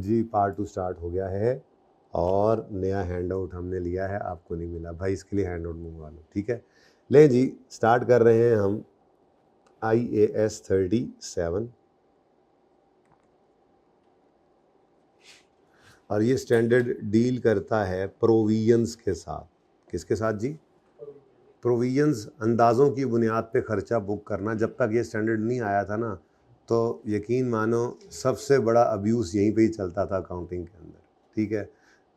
जी part 2 start हो गया है और नया हैंड आउट हमने लिया है, आपको नहीं मिला भाई, इसके लिए हैंड आउट मंगवा लो, ठीक है। ले जी स्टार्ट कर रहे हैं हम IAS 37 और ये स्टैंडर्ड डील करता है प्रोविजंस के साथ। किसके साथ जी? प्रोविजंस, अंदाज़ों की बुनियाद पे ख़र्चा बुक करना। जब तक ये स्टैंडर्ड नहीं आया था ना, तो यकीन मानो सबसे बड़ा अब्यूज़ यहीं पे ही चलता था अकाउंटिंग के अंदर, ठीक है।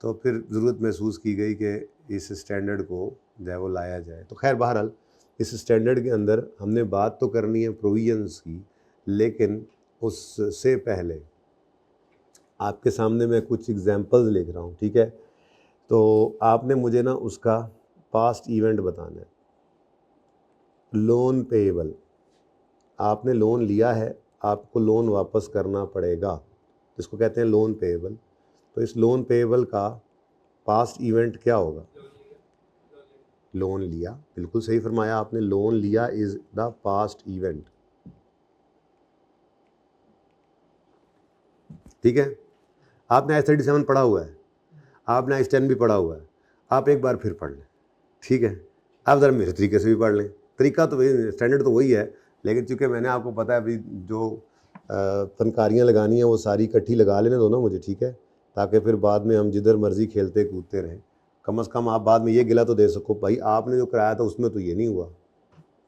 तो फिर ज़रूरत महसूस की गई कि इस स्टैंडर्ड को जो है वो लाया जाए। तो खैर बहरहाल इस स्टैंडर्ड के अंदर हमने बात तो करनी है प्रोविजंस की, लेकिन उससे पहले आपके सामने मैं कुछ एग्जांपल्स लिख रहा हूँ, ठीक है। तो आपने मुझे ना उसका पास्ट इवेंट बताना है। लोन पेएबल, आपने लोन लिया है, आपको लोन वापस करना पड़ेगा, जिसको कहते हैं लोन पेएबल। तो इस लोन पेएबल का पास्ट इवेंट क्या होगा? लोन लिया, बिल्कुल सही फरमाया आपने, लोन लिया इज द पास्ट इवेंट, ठीक है। आपने I37 पढ़ा हुआ है, आपने I10 भी पढ़ा हुआ है, आप एक बार फिर पढ़ लें, ठीक है। आप ज़रा मेरे तरीके से भी पढ़ लें, तरीका तो वही, स्टैंडर्ड तो वही है, लेकिन चूँकि मैंने आपको पता है अभी जो फनकारियाँ लगानी है वो सारी इकट्ठी लगा लेने दो ना मुझे, ठीक है, ताकि फिर बाद में हम जिधर मर्ज़ी खेलते कूदते रहें। कम से कम आप बाद में ये गिला तो दे सको भाई आपने जो कराया था उसमें तो ये नहीं हुआ,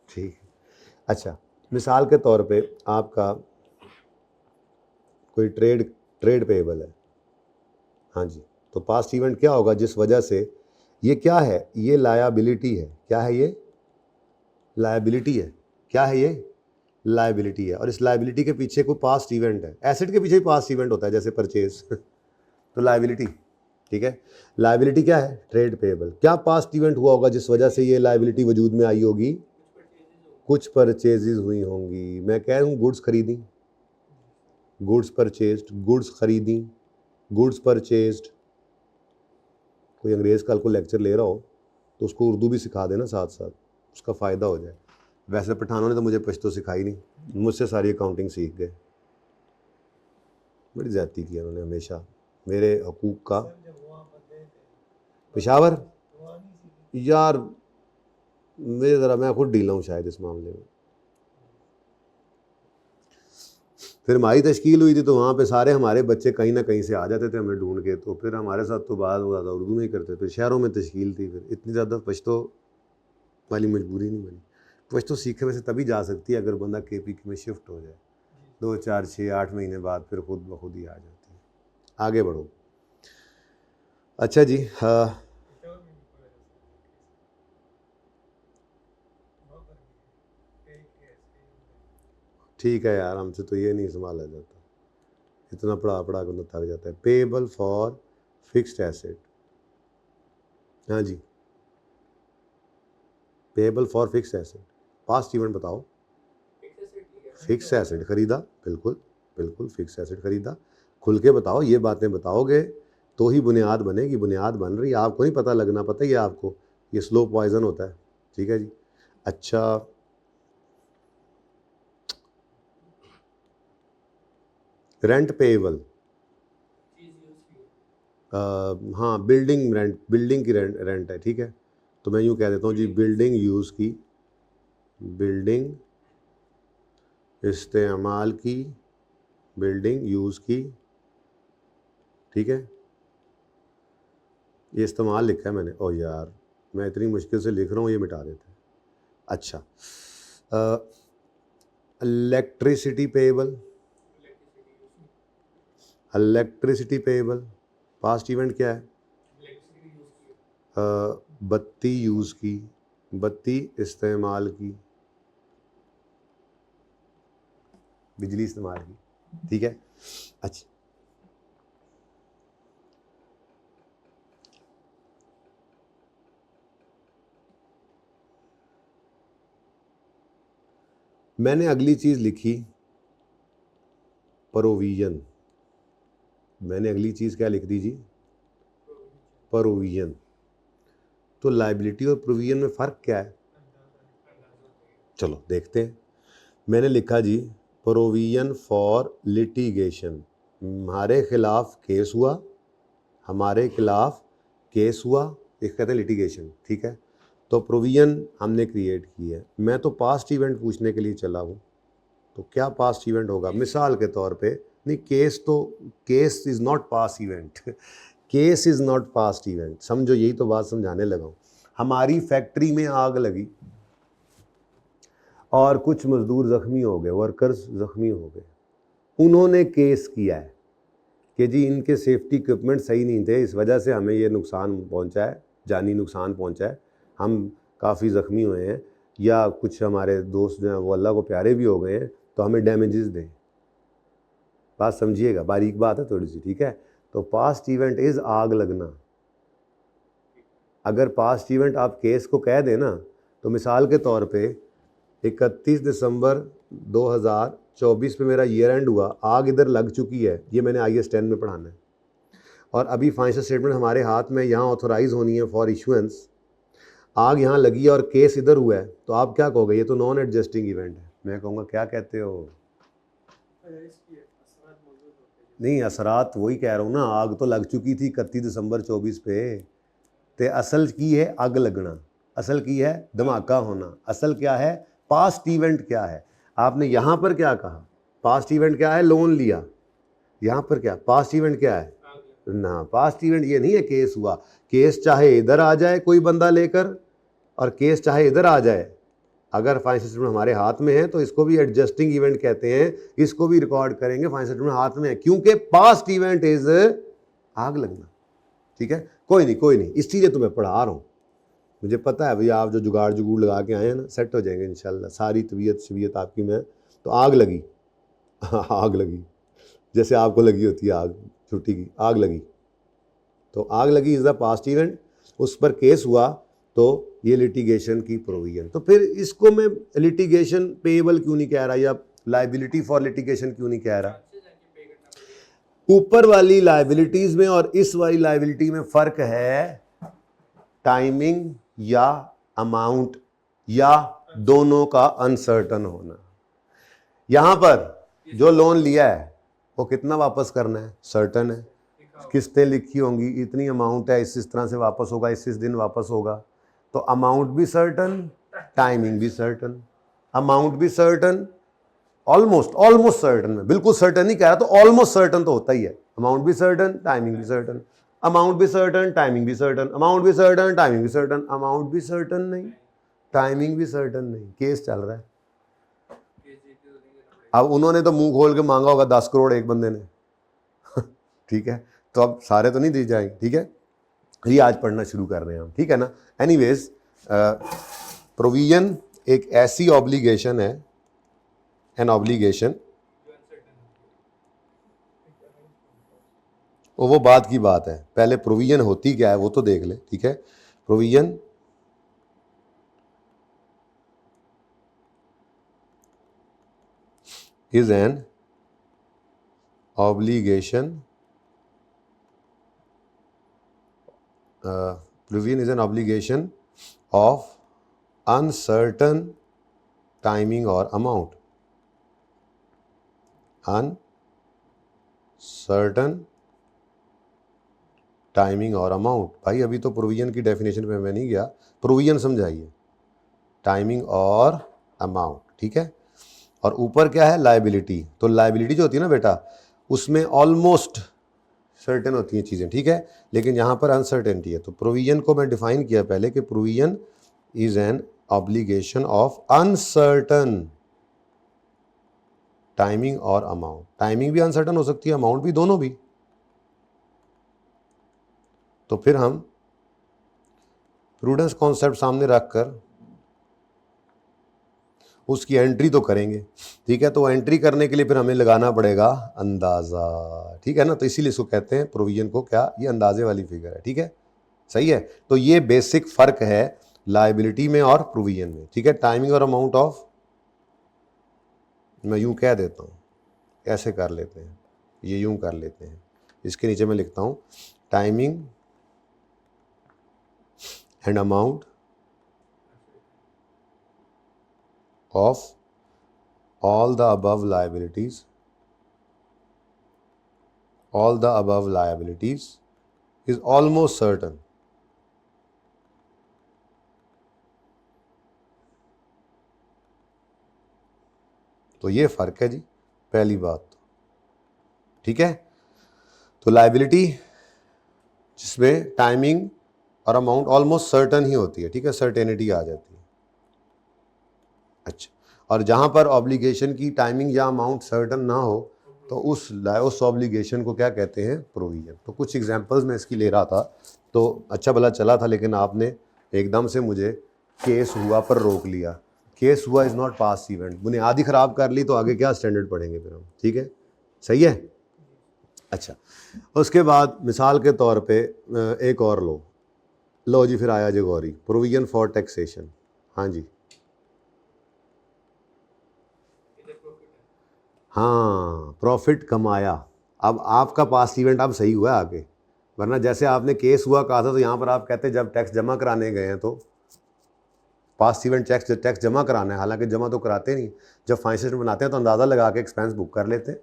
ठीक है। अच्छा, मिसाल के तौर पे आपका कोई ट्रेड पेएबल है, हाँ जी, तो पास्ट इवेंट क्या होगा जिस वजह से ये क्या है, ये लायबिलिटी है। क्या है ये? लायबिलिटी है। क्या है ये? लायबिलिटी है। और इस लायबिलिटी के पीछे कोई पास्ट इवेंट है। एसेट के पीछे भी पास्ट इवेंट होता है, जैसे परचेज तो लायबिलिटी, ठीक है। लायबिलिटी क्या है? Trade payable. क्या पास्ट इवेंट हुआ होगा जिस वजह से ये लायबिलिटी वजूद में आई होगी? कुछ परचेजेज हुई होंगी। मैं कह रहा हूँ गुड्स खरीदी, गुड्स परचेज्ड, गुड्स खरीदी, गुड्स परचेज्ड। कोई अंग्रेज़ कल को लेक्चर ले रहा हो तो उसको उर्दू भी सिखा देना साथ साथ, उसका फ़ायदा हो जाए। वैसे पठानों ने तो मुझे पश्तो सिखाई नहीं, मुझसे सारी अकाउंटिंग सीख गए। बड़ी ज़्यादती की उन्होंने हमेशा मेरे हकूक़ का। पेशावर यार मेरे ज़रा, मैं खुद ढीला हूँ शायद इस मामले में। फिर हमारी तश्कील हुई थी तो वहाँ पे सारे हमारे बच्चे कहीं ना कहीं से आ जाते थे हमें ढूंढ के, तो फिर हमारे साथ तो बात ज़्यादा उर्दू में ही करते थे। शहरों में तश्कील थी, फिर इतनी ज़्यादा पश्तो वाली मजबूरी नहीं बनी। पश्तो सीखे वैसे तभी जा सकती है अगर बंदा KPK में शिफ्ट हो जाए, 2 4 6 8 महीने बाद फिर खुद ब खुद ही आ जाती है। आगे बढ़ो। अच्छा जी, हाँ ठीक है यार, हमसे तो ये नहीं संभाला जाता, इतना पढ़ा पढ़ा कर थक जाता है। पेएबल फॉर फिक्स्ड एसेट, हाँ जी, payable for fixed asset. Past event बताओ। फिक्स एसेट खरीदा, बिल्कुल बिल्कुल फिक्स एसेट खरीदा। खुल के बताओ, ये बातें बताओगे तो ही बुनियाद बनेगी। बुनियाद बन रही है, आपको नहीं पता लगना, पता ही है आपको, ये स्लो पॉइजन होता है, ठीक है जी। अच्छा, रेंट पेएबल, हाँ बिल्डिंग रेंट, बिल्डिंग की रेंट है, ठीक है। तो मैं यूँ कह देता हूँ जी, बिल्डिंग यूज़ की, बिल्डिंग इस्तेमाल की, बिल्डिंग यूज़ की, ठीक है। ये इस्तेमाल लिखा है मैंने, ओ यार मैं इतनी मुश्किल से लिख रहा हूँ, ये मिटा देते हैं। अच्छा, electricity payable, electricity payable past event क्या है? बत्ती यूज़ की, बत्ती इस्तेमाल की, बिजली इस्तेमाल की, ठीक है। अच्छा, मैंने अगली चीज़ लिखी प्रोविजन। मैंने अगली चीज़ क्या लिख दी जी? प्रोविजन। तो लायबिलिटी और प्रोविजन में फ़र्क क्या है? चलो देखते हैं। मैंने लिखा जी प्रोविजन फॉर लिटिगेशन, हमारे खिलाफ केस हुआ, हमारे खिलाफ केस हुआ, एक कहते हैं लिटिगेशन, ठीक है। तो प्रोविजन हमने क्रिएट की है। मैं तो पास्ट इवेंट पूछने के लिए चला हूँ, तो क्या पास्ट इवेंट होगा? मिसाल के तौर पे, नहीं केस तो, case is not past event, case is not past event, समझो, यही तो बात समझाने लगा हूँ। हमारी फैक्ट्री में आग लगी और कुछ मजदूर ज़ख्मी हो गए, वर्कर्स ज़ख्मी हो गए, उन्होंने केस किया है कि जी इनके सेफ्टी इक्विपमेंट सही नहीं थे, इस वजह से हमें ये नुकसान पहुंचा है, जानी नुकसान पहुंचा है, हम काफ़ी ज़ख्मी हुए हैं, या कुछ हमारे दोस्त जो हैं वो अल्लाह को प्यारे भी हो गए हैं, तो हमें डैमेजेस दें। बात समझिएगा, बारीक बात है थोड़ी सी, ठीक है। तो पास्ट इवेंट इज़ आग लगना। अगर पास्ट इवेंट आप केस को कह दें ना, तो मिसाल के तौर पे 31 दिसंबर 2024 पे मेरा ईयर एंड हुआ, आग इधर लग चुकी है, ये मैंने IAS 10 में पढ़ाना है, और अभी फाइनेंशियल स्टेटमेंट हमारे हाथ में यहाँ ऑथोराइज होनी है फॉर इशुएंस, आग यहाँ लगी है और केस इधर हुआ है, तो आप क्या कहोगे? ये तो नॉन एडजस्टिंग इवेंट है। मैं कहूँगा क्या कहते हो? नहीं, असरात वही कह रहा हूँ ना, आग तो लग चुकी थी 31 दिसंबर 24 पे, ते असल की है आग लगना, असल की है धमाका होना, असल क्या है? पास्ट इवेंट क्या है? आपने यहाँ पर क्या कहा? पास्ट इवेंट क्या है? लोन लिया। यहाँ पर क्या पास्ट इवेंट क्या है? ना, पास्ट इवेंट ये नहीं है केस हुआ। केस चाहे इधर आ जाए कोई बंदा लेकर, और केस चाहे इधर आ जाए, अगर फाइनेंशियल स्टेटमेंट हमारे हाथ में है तो इसको भी एडजस्टिंग इवेंट कहते हैं, इसको भी रिकॉर्ड करेंगे, फाइनेंशियल स्टेटमेंट हाथ में है, क्योंकि पास्ट इवेंट इज आग लगना, ठीक है। कोई नहीं, इसलिए तो मैं पढ़ा रहा हूँ, मुझे पता है भैया आप जो जुगाड़ लगा के आए हैं ना, सेट हो जाएंगे इंशाल्लाह, सारी तबीयत शबीयत आपकी में। तो आग लगी, आग लगी, जैसे आपको लगी होती है आग, छुट्टी की आग लगी, तो आग लगी इज़ द पास्ट इवेंट, उस पर केस हुआ, तो ये लिटिगेशन की प्रोविजन। तो फिर इसको मैं लिटिगेशन पेएबल क्यों नहीं कह रहा, या लाइबिलिटी फॉर लिटिगेशन क्यों नहीं कह रहा? ऊपर वाली लाइबिलिटीज में और इस वाली लाइबिलिटी में फ़र्क है टाइमिंग या अमाउंट, या दोनों का अनसर्टन होना। यहां पर जो लोन लिया है वो कितना वापस करना है? सर्टन है, किस्तें लिखी होंगी, इतनी अमाउंट है, इस तरह से वापस होगा, इस दिन वापस होगा, तो अमाउंट भी सर्टन, टाइमिंग भी सर्टन। अमाउंट भी सर्टन, ऑलमोस्ट सर्टन, में बिल्कुल सर्टन नहीं कह रहा, तो ऑलमोस्ट सर्टन तो होता ही है। अमाउंट भी सर्टन, टाइमिंग भी सर्टन, अमाउंट भी सर्टन, टाइमिंग भी सर्टन, अमाउंट भी सर्टन, टाइमिंग भी सर्टन, अमाउंट भी सर्टन नहीं, टाइमिंग भी सर्टन नहीं, केस चल रहा है। अब उन्होंने तो मुंह खोल के मांगा होगा 10 करोड़ एक बंदे ने ठीक है, तो अब सारे तो नहीं दी जाएंगे, ठीक है। ये आज पढ़ना शुरू कर रहे हैं हम, ठीक है ना। एनीवेज, प्रोविजन एक ऐसी ऑब्लिगेशन है, एन ऑब्लिगेशन, वो बात की बात है, पहले प्रोविजन होती क्या है वो तो देख ले, ठीक है। Provision is an obligation, provision is an obligation of uncertain timing or amount, uncertain timing और अमाउंट। भाई अभी तो प्रोविजन की डेफिनेशन पे मैं नहीं गया, प्रोविजन समझाइए, टाइमिंग और अमाउंट, ठीक है। और ऊपर क्या है? लायबिलिटी। तो लायबिलिटी जो होती है ना बेटा, उसमें ऑलमोस्ट सर्टेन होती हैं चीज़ें, ठीक है, लेकिन यहाँ पर अनसर्टेनिटी है। तो प्रोविजन को मैं डिफाइन किया पहले कि provision is an obligation of uncertain timing और अमाउंट। टाइमिंग भी अनसर्टन हो सकती है, अमाउंट भी, दोनों भी। तो फिर हम प्रूडेंस कॉन्सेप्ट सामने रखकर उसकी एंट्री तो करेंगे, ठीक है। तो एंट्री करने के लिए फिर हमें लगाना पड़ेगा अंदाज़ा, ठीक है ना। तो इसीलिए इसको कहते हैं प्रोविजन को, क्या, ये अंदाजे वाली फिगर है, ठीक है, सही है। तो ये बेसिक फ़र्क है लायबिलिटी में और प्रोविजन में, ठीक है। टाइमिंग और अमाउंट ऑफ, मैं यूँ कह देता हूँ, ऐसे कर लेते हैं, ये यूँ कर लेते हैं, इसके नीचे मैं लिखता हूँ timing and amount of all the above liabilities all the above liabilities is almost certain. तो ये फर्क है जी पहली बात तो, ठीक है। तो लायबिलिटी जिसमें टाइमिंग और अमाउंट ऑलमोस्ट सर्टन ही होती है, ठीक है, सर्टेनिटी आ जाती है। अच्छा, और जहां पर ऑब्लिगेशन की टाइमिंग या अमाउंट सर्टन ना हो तो उस ऑब्लिगेशन को क्या कहते हैं, प्रोविजन। तो कुछ एग्जांपल्स मैं इसकी ले रहा था तो अच्छा भला चला था, लेकिन आपने एकदम से मुझे केस हुआ पर रोक लिया। केस हुआ इज़ नॉट पास्ट इवेंट, बुनियाद ही ख़राब कर ली तो आगे क्या स्टैंडर्ड पढ़ेंगे फिर हम, ठीक है, सही है। अच्छा, उसके बाद मिसाल के तौर पे एक और लो जी, फिर आया जी गौरी, प्रोविजन फॉर टैक्सेशन। हाँ जी, हाँ, प्रॉफिट कमाया। अब आपका पास्ट इवेंट अब सही हुआ आगे, वरना जैसे आपने केस हुआ कहा था तो यहाँ पर आप कहते जब टैक्स जमा कराने गए हैं तो पास्ट इवेंट टैक्स जमा कराना है, हालांकि जमा तो कराते नहीं। जब फाइनेंशियल स्टेटमेंट बनाते हैं तो अंदाज़ा लगा के एक्सपेंस बुक कर लेते हैं।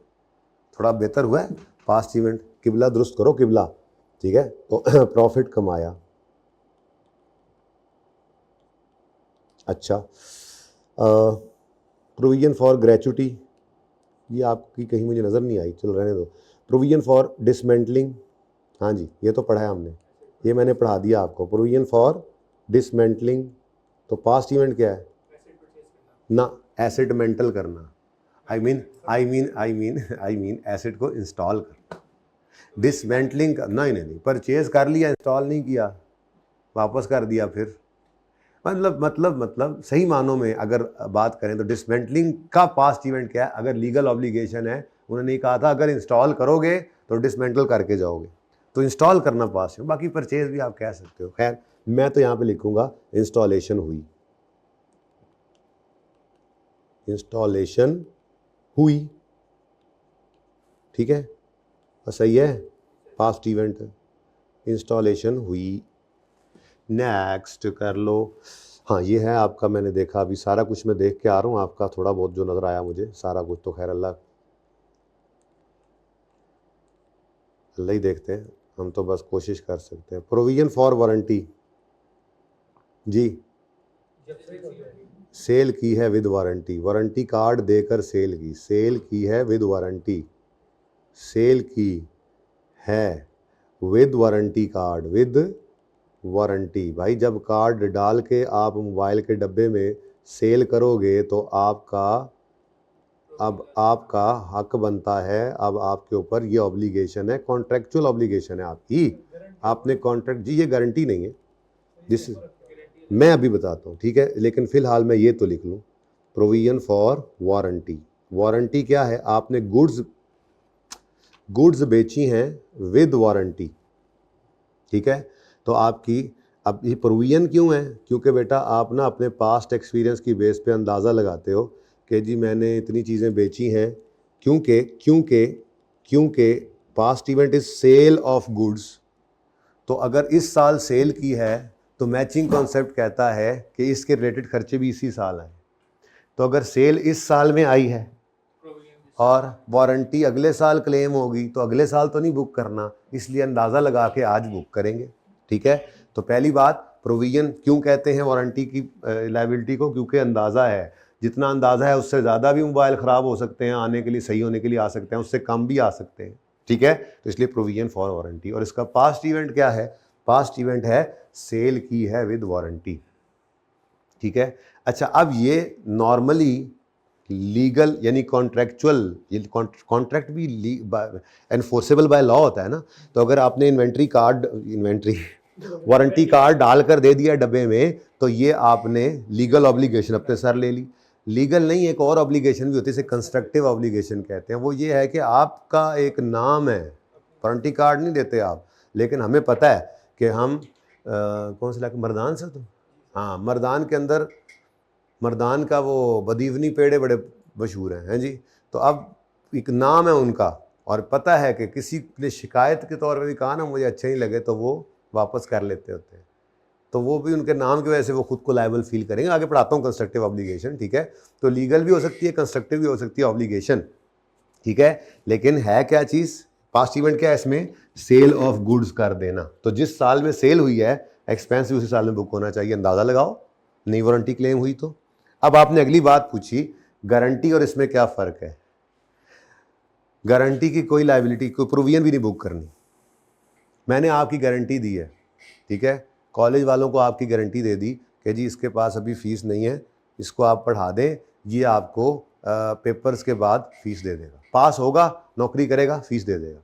थोड़ा बेहतर हुआ है पास्ट इवेंट, किबला दुरुस्त करो किबला, ठीक है। तो प्रॉफिट कमाया। अच्छा, प्रोविजन फॉर ग्रेचुटी, ये आपकी कहीं मुझे नज़र नहीं आई, चलो रहने दो। प्रोविजन फॉर डिसमेंटलिंग, हाँ जी, ये तो पढ़ा है हमने, ये मैंने पढ़ा दिया आपको। प्रोविजन फॉर डिसमेंटलिंग, तो पास्ट इवेंट क्या है ना, एसेट मेंटल करना। आई मीन एसेट को इंस्टॉल करना। डिसमेंटलिंग नहीं, परचेज कर लिया, इंस्टॉल नहीं किया, वापस कर दिया फिर। मतलब सही मानों में अगर बात करें तो डिसमेंटलिंग का पास्ट इवेंट क्या है, अगर लीगल ऑब्लिगेशन है, उन्होंने कहा था अगर इंस्टॉल करोगे तो डिसमेंटल करके जाओगे, तो इंस्टॉल करना पास्ट है। बाकी परचेज भी आप कह सकते हो। खैर मैं तो यहाँ पे लिखूंगा इंस्टॉलेशन हुई, इंस्टॉलेशन हुई, ठीक है, सही है, पास्ट इवेंट इंस्टॉलेशन हुई। नेक्स्ट कर लो। हाँ, ये है आपका, मैंने देखा अभी सारा कुछ मैं देख के आ रहा हूँ, आपका थोड़ा बहुत जो नज़र आया मुझे, सारा कुछ तो खैर अल्लाह ही देखते हैं, हम तो बस कोशिश कर सकते हैं। Provision for warranty ji, sale की है विद वारंटी, वारंटी कार्ड देकर सेल की है विद वारंटी, सेल की है with warranty card, with warranty. भाई जब कार्ड डाल के आप मोबाइल के डब्बे में सेल करोगे तो आपका हक बनता है, अब आपके ऊपर ये ऑब्लिगेशन है, कॉन्ट्रेक्चुअल ऑब्लिगेशन है आपकी, आपने कॉन्ट्रैक्ट जी, ये गारंटी नहीं है, जिस मैं अभी बताता हूँ, ठीक है, लेकिन फिलहाल मैं ये तो लिख लूँ, प्रोविजन फॉर वारंटी। वारंटी क्या है, आपने गुड्स बेची हैं विद वारंटी, ठीक है। तो आपकी अब ये प्रोविजन क्यों है, क्योंकि बेटा आप ना अपने पास्ट एक्सपीरियंस की बेस पे अंदाज़ा लगाते हो कि जी मैंने इतनी चीज़ें बेची हैं, क्योंकि past event is sale of goods. तो अगर इस साल सेल की है तो मैचिंग कॉन्सेप्ट कहता है कि इसके रिलेटेड खर्चे भी इसी साल आए। तो अगर सेल इस साल में आई है और वारंटी अगले साल क्लेम होगी तो अगले साल तो नहीं बुक करना, इसलिए अंदाज़ा लगा के आज बुक करेंगे, ठीक है। तो पहली बात, प्रोविजन क्यों कहते हैं वारंटी की लायबिलिटी को, क्योंकि अंदाज़ा है, जितना अंदाज़ा है उससे ज़्यादा भी मोबाइल ख़राब हो सकते हैं, आने के लिए सही होने के लिए आ सकते हैं, उससे कम भी आ सकते हैं, ठीक है। तो इसलिए प्रोविजन फॉर वारंटी। और इसका पास्ट इवेंट क्या है, पास्ट इवेंट है सेल की है विद वारंटी, ठीक है। अच्छा, अब ये नॉर्मली लीगल यानी कॉन्ट्रैक्चुअल, ये कॉन्ट्रैक्ट भी एनफोर्सेबल बाय लॉ होता है ना। तो अगर आपने वारंटी कार्ड डालकर दे दिया डब्बे में, तो ये आपने लीगल ऑब्लिगेशन अपने सर ले ली। लीगल नहीं, एक और ऑब्लिगेशन भी होती है, इसे कंस्ट्रक्टिव ऑब्लिगेशन कहते हैं। वो ये है कि आपका एक नाम है, वारंटी कार्ड नहीं देते आप, लेकिन हमें पता है कि हम कौन सा इलाका, मर्दान से, तो हाँ, मर्दान के अंदर मर्दान का वो बदीवनी पेड़े बड़े मशहूर हैं जी। तो अब एक नाम है उनका, और पता है कि किसी ने शिकायत के तौर पे भी कहा ना मुझे अच्छे नहीं लगे, तो वो वापस कर लेते होते हैं। तो वो भी उनके नाम की वजह से वो खुद को लायबल फील करेंगे। आगे पढ़ाता हूँ कंस्ट्रक्टिव ऑब्लिगेशन, ठीक है। तो लीगल भी हो सकती है, कंस्ट्रक्टिव भी हो सकती है ऑब्लिगेशन, ठीक है। लेकिन है क्या चीज़, पास्ट इवेंट क्या है इसमें? सेल ऑफ गुड्स कर देना। तो जिस साल में सेल हुई है एक्सपेंस भी उसी साल में बुक होना चाहिए। अंदाजा लगाओ, नई वारंटी क्लेम हुई तो। अब आपने अगली बात पूछी, गारंटी और इसमें क्या फर्क है? गारंटी की कोई लायबिलिटी, कोई प्रोविजन भी नहीं बुक करनी। मैंने आपकी गारंटी दी है, ठीक है, कॉलेज वालों को आपकी गारंटी दे दी कि जी इसके पास अभी फीस नहीं है, इसको आप पढ़ा दें, ये आपको पेपर्स के बाद फीस दे देगा, पास होगा, नौकरी करेगा, फीस दे देगा।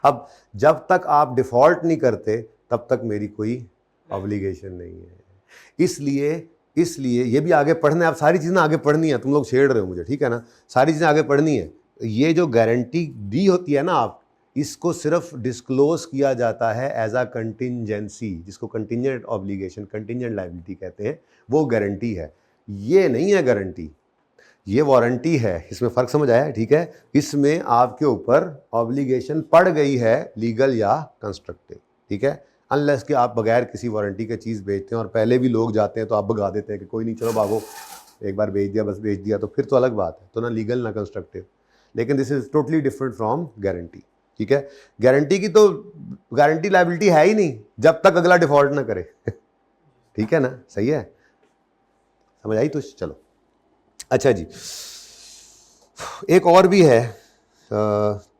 अब जब तक आप डिफ़ॉल्ट नहीं करते तब तक मेरी कोई ऑब्लिगेशन नहीं है। इसलिए ये भी आगे पढ़ना है। अब सारी चीज़ें आगे पढ़नी है, तुम लोग छेड़ रहे हो मुझे, ठीक है ना, सारी चीज़ें आगे पढ़नी है। ये जो गारंटी दी होती है ना, आप इसको सिर्फ डिस्क्लोज किया जाता है एज अ कंटिंजेंसी, जिसको कंटिंजेंट ऑब्लिगेशन, कंटिंजेंट लायबिलिटी कहते हैं, वो गारंटी है। ये नहीं है गारंटी, ये वारंटी है। इसमें फ़र्क समझ आया? ठीक है, इसमें आपके ऊपर ऑब्लिगेशन पड़ गई है, लीगल या कंस्ट्रक्टिव, ठीक है। अनलेस कि आप बगैर किसी वारंटी के चीज़ बेचते हैं और पहले भी लोग जाते हैं तो आप भगा देते हैं कि कोई नहीं, चलो भागो, एक बार बेच दिया बस बेच दिया, तो फिर तो अलग बात है, तो ना लीगल ना कंस्ट्रक्टिव। लेकिन this is totally different from guarantee, ठीक है। गारंटी की तो गारंटी लायबिलिटी है ही नहीं जब तक अगला डिफॉल्ट ना करे ठीक है ना, सही है, समझ आई? तो चलो अच्छा जी, एक और भी है,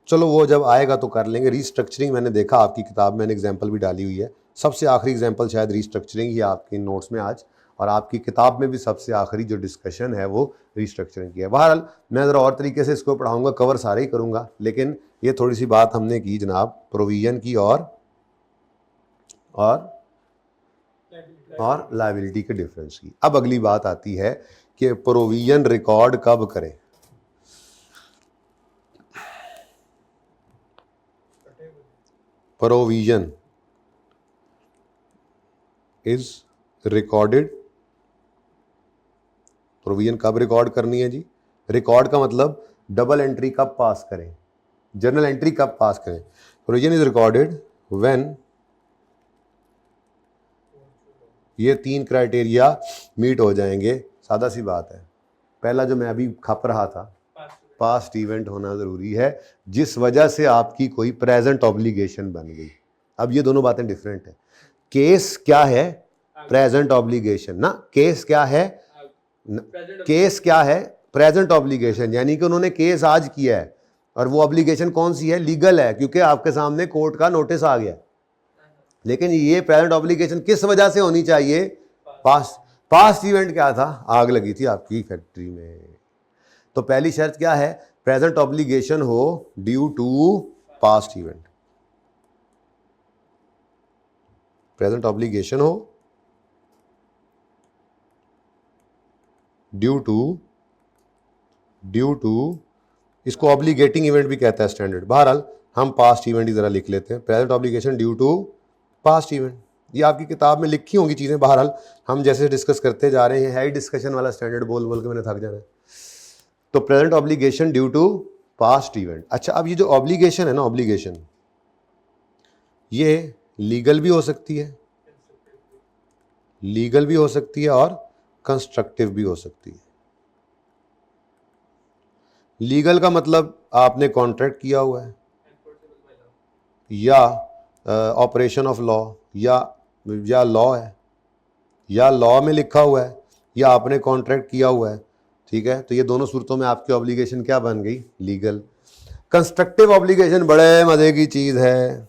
चलो वो जब आएगा तो कर लेंगे। रीस्ट्रक्चरिंग मैंने देखा आपकी किताब में, मैंने एग्जाम्पल भी डाली हुई है। सबसे आखिरी एग्जाम्पल शायद रीस्ट्रक्चरिंग ही आपके नोट्स में आज, और आपकी किताब में भी सबसे आखिरी जो डिस्कशन है वो रीस्ट्रक्चरिंग की है। बहरहाल मैं ज़रा और तरीके से इसको पढ़ाऊँगा, कवर सारे ही करूँगा, लेकिन ये थोड़ी सी बात हमने की जनाब प्रोविजन की और लायबिलिटी के डिफरेंस की। अब अगली बात आती है कि प्रोविजन रिकॉर्ड कब करें। प्रोविजन इज रिकॉर्डेड, प्रोविजन कब रिकॉर्ड करनी है जी? रिकॉर्ड का मतलब डबल एंट्री कब पास करें, जर्नल एंट्री कब पास करें। प्रोविजन इज रिकॉर्डेड व्हेन ये 3 क्राइटेरिया मीट हो जाएंगे। सादा सी बात है। पहला जो मैं अभी खप रहा था, पास्ट इवेंट होना ज़रूरी है जिस वजह से आपकी कोई प्रेजेंट ऑब्लिगेशन बन गई। अब ये दोनों बातें डिफरेंट है। केस क्या है? प्रेजेंट ऑब्लिगेशन ना, केस क्या है? केस क्या है? प्रेजेंट ऑब्लिगेशन, यानी कि उन्होंने केस आज किया है और वो ऑब्लिगेशन कौन सी है? लीगल है, क्योंकि आपके सामने कोर्ट का नोटिस आ गया। लेकिन ये प्रेजेंट ऑब्लिगेशन किस वजह से होनी चाहिए? पास्ट इवेंट क्या था? आग लगी थी आपकी फैक्ट्री में। तो पहली शर्त क्या है? प्रेजेंट ऑब्लिगेशन हो due to past event, present obligation हो ड्यू टू, इसको ऑब्लिगेटिंग इवेंट भी कहता है स्टैंडर्ड। बहरहाल हम पास्ट इवेंट ही जरा लिख लेते हैं, present obligation due to past event. ये आपकी किताब में लिखी होंगी चीज़ें, बहरहाल हम जैसे डिस्कस करते जा रहे हैं, है ही डिस्कशन वाला स्टैंडर्ड, बोल बोल के मैंने थक जाना है। तो present obligation due to past event. अच्छा, अब ये जो ऑब्लिगेशन है ना, ऑब्लिगेशन ये लीगल भी हो सकती है, लीगल भी हो सकती है और कंस्ट्रक्टिव भी हो सकती है। लीगल का मतलब आपने कॉन्ट्रैक्ट किया हुआ है, या ऑपरेशन ऑफ लॉ, या लॉ है, या लॉ में लिखा हुआ है, या आपने कॉन्ट्रैक्ट किया हुआ है, ठीक है। तो ये दोनों सूरतों में आपकी ऑब्लिगेशन क्या बन गई? लीगल। कंस्ट्रक्टिव ऑब्लिगेशन बड़े मज़े की चीज़ है,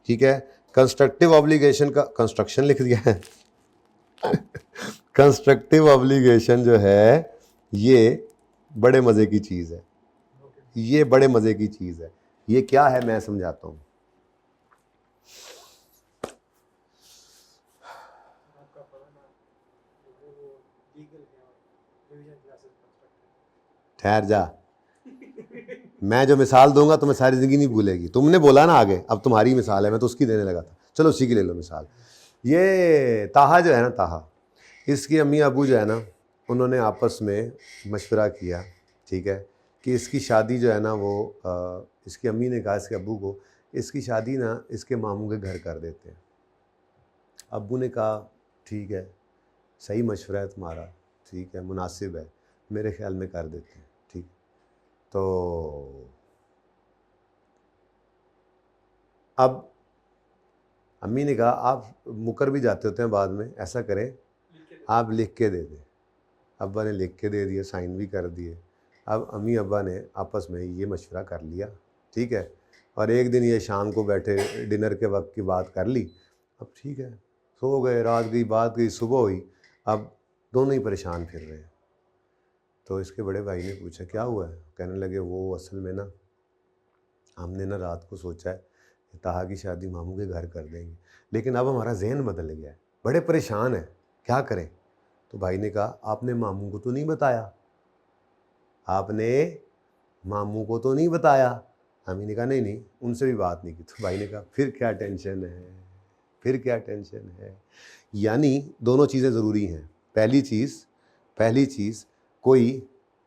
ठीक है। कंस्ट्रक्टिव ऑब्लिगेशन का कंस्ट्रक्शन लिख दिया है कंस्ट्रक्टिव ऑब्लिगेशन जो है ये बड़े मज़े की चीज़ है, ये बड़े मज़े की चीज़ है। ये क्या है मैं समझाता हूँ। ठहर जा, मैं जो मिसाल दूंगा तुम्हें सारी ज़िंदगी नहीं भूलेगी। तुमने बोला ना आगे, अब तुम्हारी मिसाल है, मैं तो उसकी देने लगा था, चलो उसी की ले लो मिसाल। ये ताहा जो है ना, ताहा, इसकी अम्मी अबू जो है ना, उन्होंने आपस में मशवरा किया, ठीक है, कि इसकी शादी जो है ना वो इसकी अम्मी ने कहा इसके अब्बू को, इसकी शादी ना इसके मामू के घर कर देते हैं। अब्बू ने कहा ठीक है, सही मशवरा है तुम्हारा, ठीक है, मुनासिब है, मेरे ख्याल में कर देते हैं, ठीक। तो अब अम्मी ने कहा आप मुकर भी जाते होते हैं बाद में, ऐसा करें आप लिख के दे दें। अब्बा ने लिख के दे दिए, साइन भी कर दिए। अब अम्मी अब्बा ने आपस में ये मशवरा कर लिया, ठीक है, और एक दिन ये शाम को बैठे डिनर के वक्त की बात कर ली। अब ठीक है, सो गए, रात गई, बात गई, सुबह हुई, अब दोनों ही परेशान फिर रहे हैं। तो इसके बड़े भाई ने पूछा क्या हुआ है? कहने लगे वो असल में ना हमने ना रात को सोचा है ताहा की शादी मामू के घर कर देंगे, लेकिन अब हमारा जहन बदल गया है, बड़े परेशान हैं, क्या करें? तो भाई ने कहा आपने मामू को तो नहीं बताया, आपने मामू को तो नहीं बताया। अम्मी ने कहा नहीं नहीं, उनसे भी बात नहीं की। तो भाई ने कहा फिर क्या टेंशन है, फिर क्या टेंशन है। यानी दोनों चीज़ें ज़रूरी हैं। पहली चीज़ कोई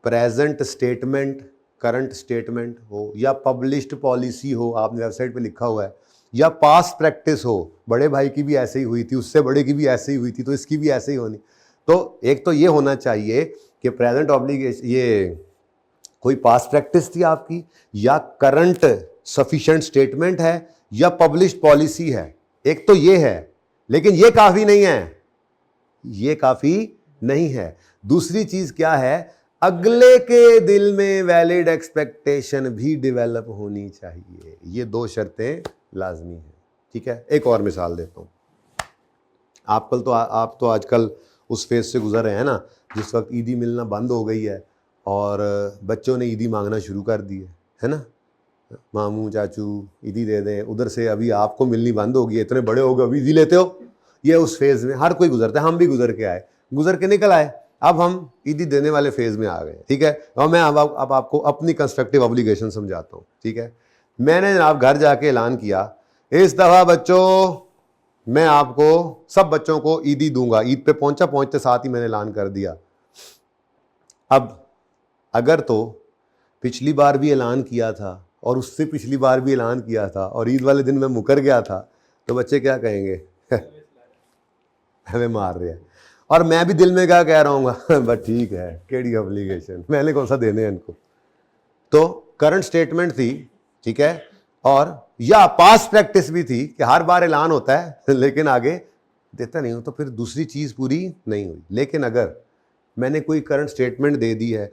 प्रेजेंट स्टेटमेंट, करंट स्टेटमेंट हो, या पब्लिश्ड पॉलिसी हो, आपने वेबसाइट पे लिखा हुआ है, या पास्ट प्रैक्टिस हो, बड़े भाई की भी ऐसे ही हुई थी, उससे बड़े की भी ऐसे ही हुई थी, तो इसकी भी ऐसे ही होनी। तो एक तो ये होना चाहिए कि प्रेजेंट ऑब्लिगेशन, ये कोई पास्ट प्रैक्टिस थी आपकी, या करंट सफिशिएंट स्टेटमेंट है, या पब्लिश्ड पॉलिसी है। एक तो ये है, लेकिन ये काफ़ी नहीं है, ये काफ़ी नहीं है। दूसरी चीज़ क्या है, अगले के दिल में वैलिड एक्सपेक्टेशन भी डेवलप होनी चाहिए। ये दो शर्तें लाजमी हैं, ठीक है। एक और मिसाल देता हूँ। आप तो आजकल उस फेज से गुजर रहे हैं ना जिस वक्त ईदी मिलना बंद हो गई है और बच्चों ने ईदी मांगना शुरू कर दी है ना, मामू चाचू ईदी दे दें। उधर से अभी आपको मिलनी बंद हो गई, इतने बड़े हो गए अभी ईदी लेते हो। ये उस फेज़ में हर कोई गुजरता है, हम भी गुजर के आए, गुजर के निकल आए, अब हम ईदी देने वाले फेज़ में आ गए, ठीक है। और मैं अब आपको अपनी कंस्ट्रक्टिव ऑब्लिगेशन समझाता हूँ, ठीक है। मैंने जनाब घर जाके ऐलान किया इस दफ़ा बच्चों मैं आपको सब बच्चों को ईदी दूंगा। ईद पे पहुंचते साथ ही मैंने ऐलान कर दिया। अब अगर तो पिछली बार भी ऐलान किया था और उससे पिछली बार भी ऐलान किया था और ईद वाले दिन मैं मुकर गया था, तो बच्चे क्या कहेंगे हमें मार रहे हैं। और मैं भी दिल में क्या कह रहा हूँ बस ठीक है, केड़ी ऑब्लिगेशन, मैंने कौन सा देने हैं इनको। तो करंट स्टेटमेंट थी, ठीक है, और या पास्ट प्रैक्टिस भी थी कि हर बार ऐलान होता है लेकिन आगे देता नहीं हूं, तो फिर दूसरी चीज़ पूरी नहीं हुई। लेकिन अगर मैंने कोई करंट स्टेटमेंट दे दी है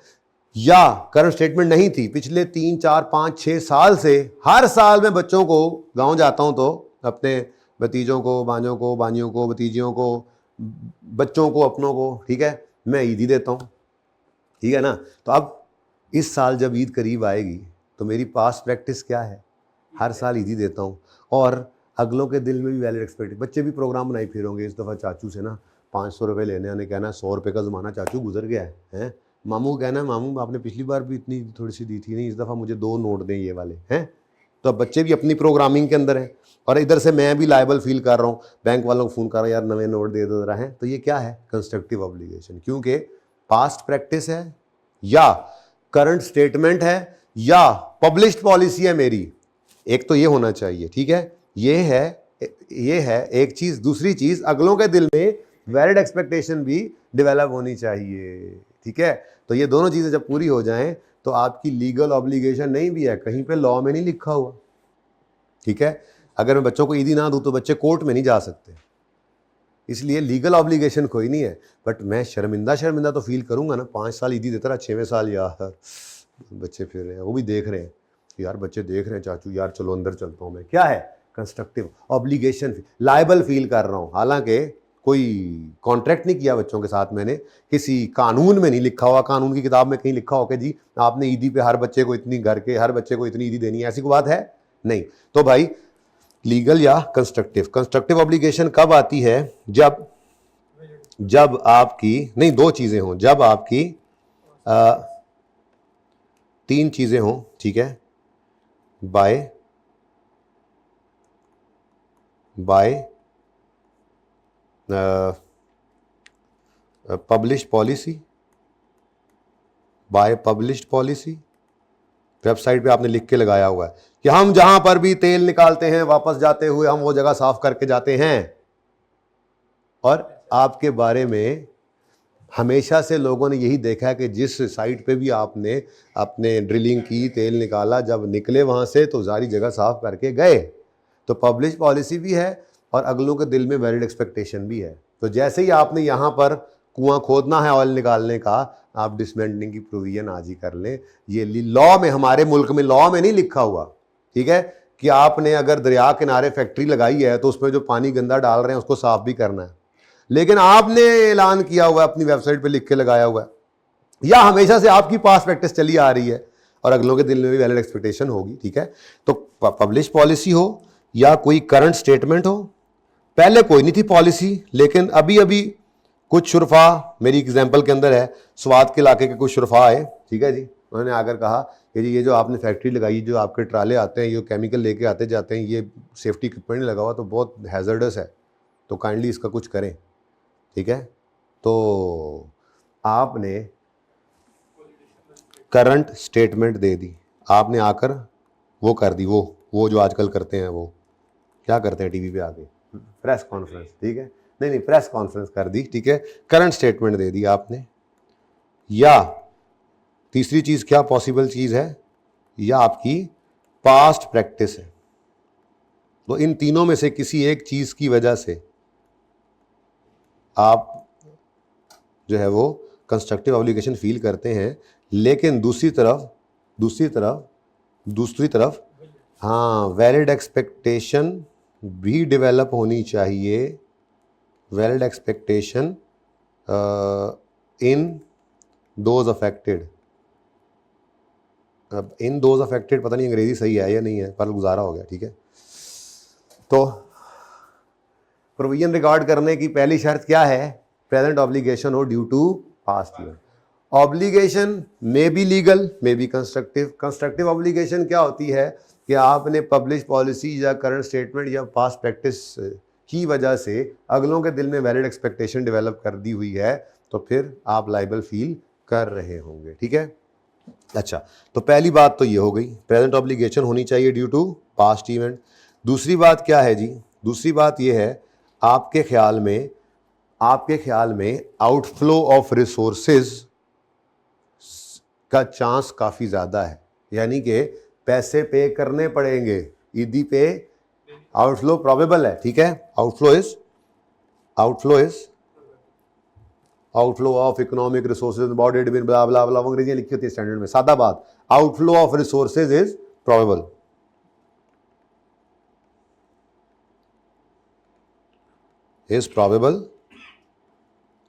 या करंट स्टेटमेंट नहीं थी, पिछले 3, 4, 5, 6 साल से हर साल मैं बच्चों को गांव जाता हूं तो अपने भतीजों को, बांजों को, बानियों को, भतीजियों को, बच्चों को, अपनों को, ठीक है, मैं ईदी देता हूं, ठीक है ना। तो अब इस साल जब ईद करीब आएगी तो मेरी पास्ट प्रैक्टिस क्या है, हर साल ईदी देता हूँ और अगलों के दिल में भी वैलिड एक्सपेक्टेशन। बच्चे भी प्रोग्राम बनाए फिर होंगे, इस दफ़ा चाचू से ना 500 रुपये लेने आने, कहना 100 रुपये का ज़माना चाचू गुजर गया है। मामू को कहना मामू आपने पिछली बार भी इतनी थोड़ी सी दी थी, नहीं इस दफ़ा मुझे 2 नोट दें ये वाले हैं। तो अब बच्चे भी अपनी प्रोग्रामिंग के अंदर हैं और इधर से मैं भी लायबल फील कर रहा हूँ, बैंक वालों को फ़ोन कर रहा हूँ यार नवे नोट दे दो रहा है। तो ये क्या है, कंस्ट्रक्टिव ऑब्लिगेशन, क्योंकि पास्ट प्रैक्टिस है या करंट स्टेटमेंट है या पब्लिश्ड पॉलिसी है मेरी। एक तो ये होना चाहिए, ठीक है, ये है एक चीज़। दूसरी चीज़, अगलों के दिल में वैलिड एक्सपेक्टेशन भी डेवलप होनी चाहिए, ठीक है। तो ये दोनों चीज़ें जब पूरी हो जाएं तो आपकी लीगल ऑब्लिगेशन नहीं भी है, कहीं पे लॉ में नहीं लिखा हुआ, ठीक है। अगर मैं बच्चों को ईदी ना दूं तो बच्चे कोर्ट में नहीं जा सकते, इसलिए लीगल ऑब्लिगेशन कोई नहीं है। बट मैं शर्मिंदा तो फील करूंगा ना, 5 साल ईदी देता रहा, 6वें साल यार बच्चे फिर रहे हैं, वो भी देख रहे हैं यार, बच्चे देख रहे हैं चाचू यार चलो अंदर चलता हूँ मैं। क्या है, कंस्ट्रक्टिव ऑब्लिगेशन, लायबल फील कर रहा हूँ। हालांकि कोई कॉन्ट्रैक्ट नहीं किया बच्चों के साथ मैंने, किसी कानून में नहीं लिखा हुआ, कानून की किताब में कहीं लिखा हो कि जी आपने ईदी पे हर बच्चे को इतनी, घर के हर बच्चे को इतनी ईदी देनी है, ऐसी कोई बात है नहीं। तो भाई लीगल या कंस्ट्रक्टिव ऑब्लिगेशन कब आती है, जब आपकी नहीं 2 चीज़ें हों, जब आपकी 3 चीज़ें हों, ठीक है, बाय पब्लिश्ड पॉलिसी, वेबसाइट पे आपने लिख के लगाया हुआ है कि हम जहां पर भी तेल निकालते हैं वापस जाते हुए हम वो जगह साफ करके जाते हैं। और आपके बारे में हमेशा से लोगों ने यही देखा है कि जिस साइट पे भी आपने अपने ड्रिलिंग की, तेल निकाला, जब निकले वहां से तो सारी जगह साफ करके गए। तो पब्लिश पॉलिसी भी है और अगलों के दिल में वैलिड एक्सपेक्टेशन भी है। तो जैसे ही आपने यहाँ पर कुआं खोदना है ऑयल निकालने का, आप डिसमेंटलिंग की प्रोविजन आज ही कर लें। ये लॉ में, हमारे मुल्क में लॉ में नहीं लिखा हुआ, ठीक है, कि आपने अगर दरिया किनारे फैक्ट्री लगाई है तो उसमें जो पानी गंदा डाल रहे हैं उसको साफ भी करना है, लेकिन आपने ऐलान किया हुआ है, अपनी वेबसाइट पे लिख के लगाया हुआ है, या हमेशा से आपकी पास प्रैक्टिस चली आ रही है और अगलों के दिल में भी वैलिड एक्सपेक्टेशन होगी, ठीक है। तो पब्लिश पॉलिसी हो या कोई करंट स्टेटमेंट हो, पहले कोई नहीं थी पॉलिसी, लेकिन अभी अभी कुछ शुरफा, मेरी एग्जाम्पल के अंदर है, स्वात के इलाके के कुछ शुरफा आए, ठीक है जी, उन्होंने आकर कहा कि जी ये जो आपने फैक्ट्री लगाई, जो आपके ट्राले आते हैं, ये केमिकल लेके आते जाते हैं, ये सेफ्टी इक्विपमेंट नहीं लगा हुआ तो बहुत हैजर्डस है, तो काइंडली इसका कुछ करें, ठीक है। तो आपने करंट स्टेटमेंट दे दी, आपने आकर वो कर दी, वो जो आजकल करते हैं, वो क्या करते हैं टीवी पे आके, प्रेस कॉन्फ्रेंस, ठीक है, नहीं प्रेस कॉन्फ्रेंस कर दी, ठीक है, करंट स्टेटमेंट दे दी आपने। या तीसरी चीज क्या पॉसिबल चीज है, या आपकी पास्ट प्रैक्टिस है। तो इन तीनों में से किसी एक चीज की वजह से आप जो है वो कंस्ट्रक्टिव ऑब्लिगेशन फील करते हैं, लेकिन दूसरी तरफ हाँ वैलिड एक्सपेक्टेशन भी डेवलप होनी चाहिए, valid expectation in those affected. अब इन दोज अफेक्टेड पता नहीं अंग्रेजी सही है या नहीं है, पर गुजारा हो गया, ठीक है। तो प्रोविजन रिकॉर्ड करने की पहली शर्त क्या है, प्रेजेंट ऑब्लिगेशन हो due to past year. Obligation may be legal, may be constructive. Constructive obligation क्या होती है कि आपने पब्लिश पॉलिसी या करंट स्टेटमेंट या पास्ट प्रैक्टिस की वजह से अगलों के दिल में वैलिड एक्सपेक्टेशन डेवलप कर दी हुई है, तो फिर आप लाइबल फील कर रहे होंगे, ठीक है। अच्छा, तो पहली बात तो ये हो गई, प्रेजेंट ऑब्लिगेशन होनी चाहिए ड्यू टू पास्ट इवेंट। दूसरी बात क्या है जी, दूसरी बात ये है, आपके ख्याल में आउटफ्लो ऑफ रिसोर्सेज का चांस काफ़ी ज़्यादा है, यानी कि पैसे पे करने पड़ेंगे, ईदी पे आउटफ्लो प्रोबेबल है, ठीक है। Outflow of economic resources bodied with blah blah blah, अंग्रेजी लिखी होती है स्टैंडर्ड में, सादा बात, outflow of resources is probable.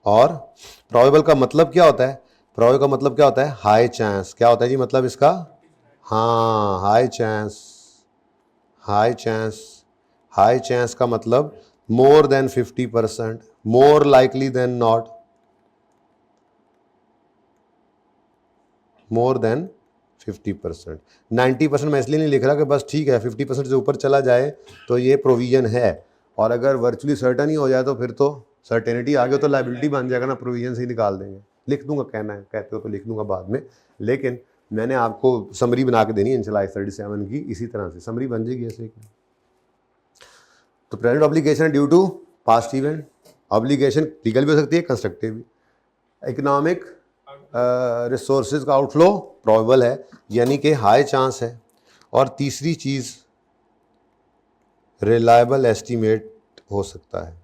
और प्रोबेबल का मतलब क्या होता है, प्रोबेबल का मतलब क्या होता है, हाई चांस। क्या होता है जी मतलब इसका, हाँ हाई चांस का मतलब more than 50%, more likely than not, more than 50%। 90% मैं इसलिए नहीं लिख रहा कि बस ठीक है 50% से ऊपर चला जाए तो ये प्रोविजन है, और अगर वर्चुअली सर्टन ही हो जाए तो फिर तो सर्टेनिटी आ गई तो लाइबिलिटी बन जाएगा ना, प्रोविजन से ही निकाल देंगे। लिख दूंगा, कहना है कहते हो तो लिख दूंगा बाद में, लेकिन मैंने आपको समरी बना के देनी है इंशाल्लाह 37 की, इसी तरह से समरी बन जाएगी ऐसे। तो present obligation due to past event, obligation legal भी हो सकती है, कंस्ट्रक्टिव भी। इकोनॉमिक रिसोर्सेज का आउटफ्लो प्रोबेबल है, यानी कि हाई चांस है। और तीसरी चीज़ रिलायबल एस्टीमेट हो सकता है।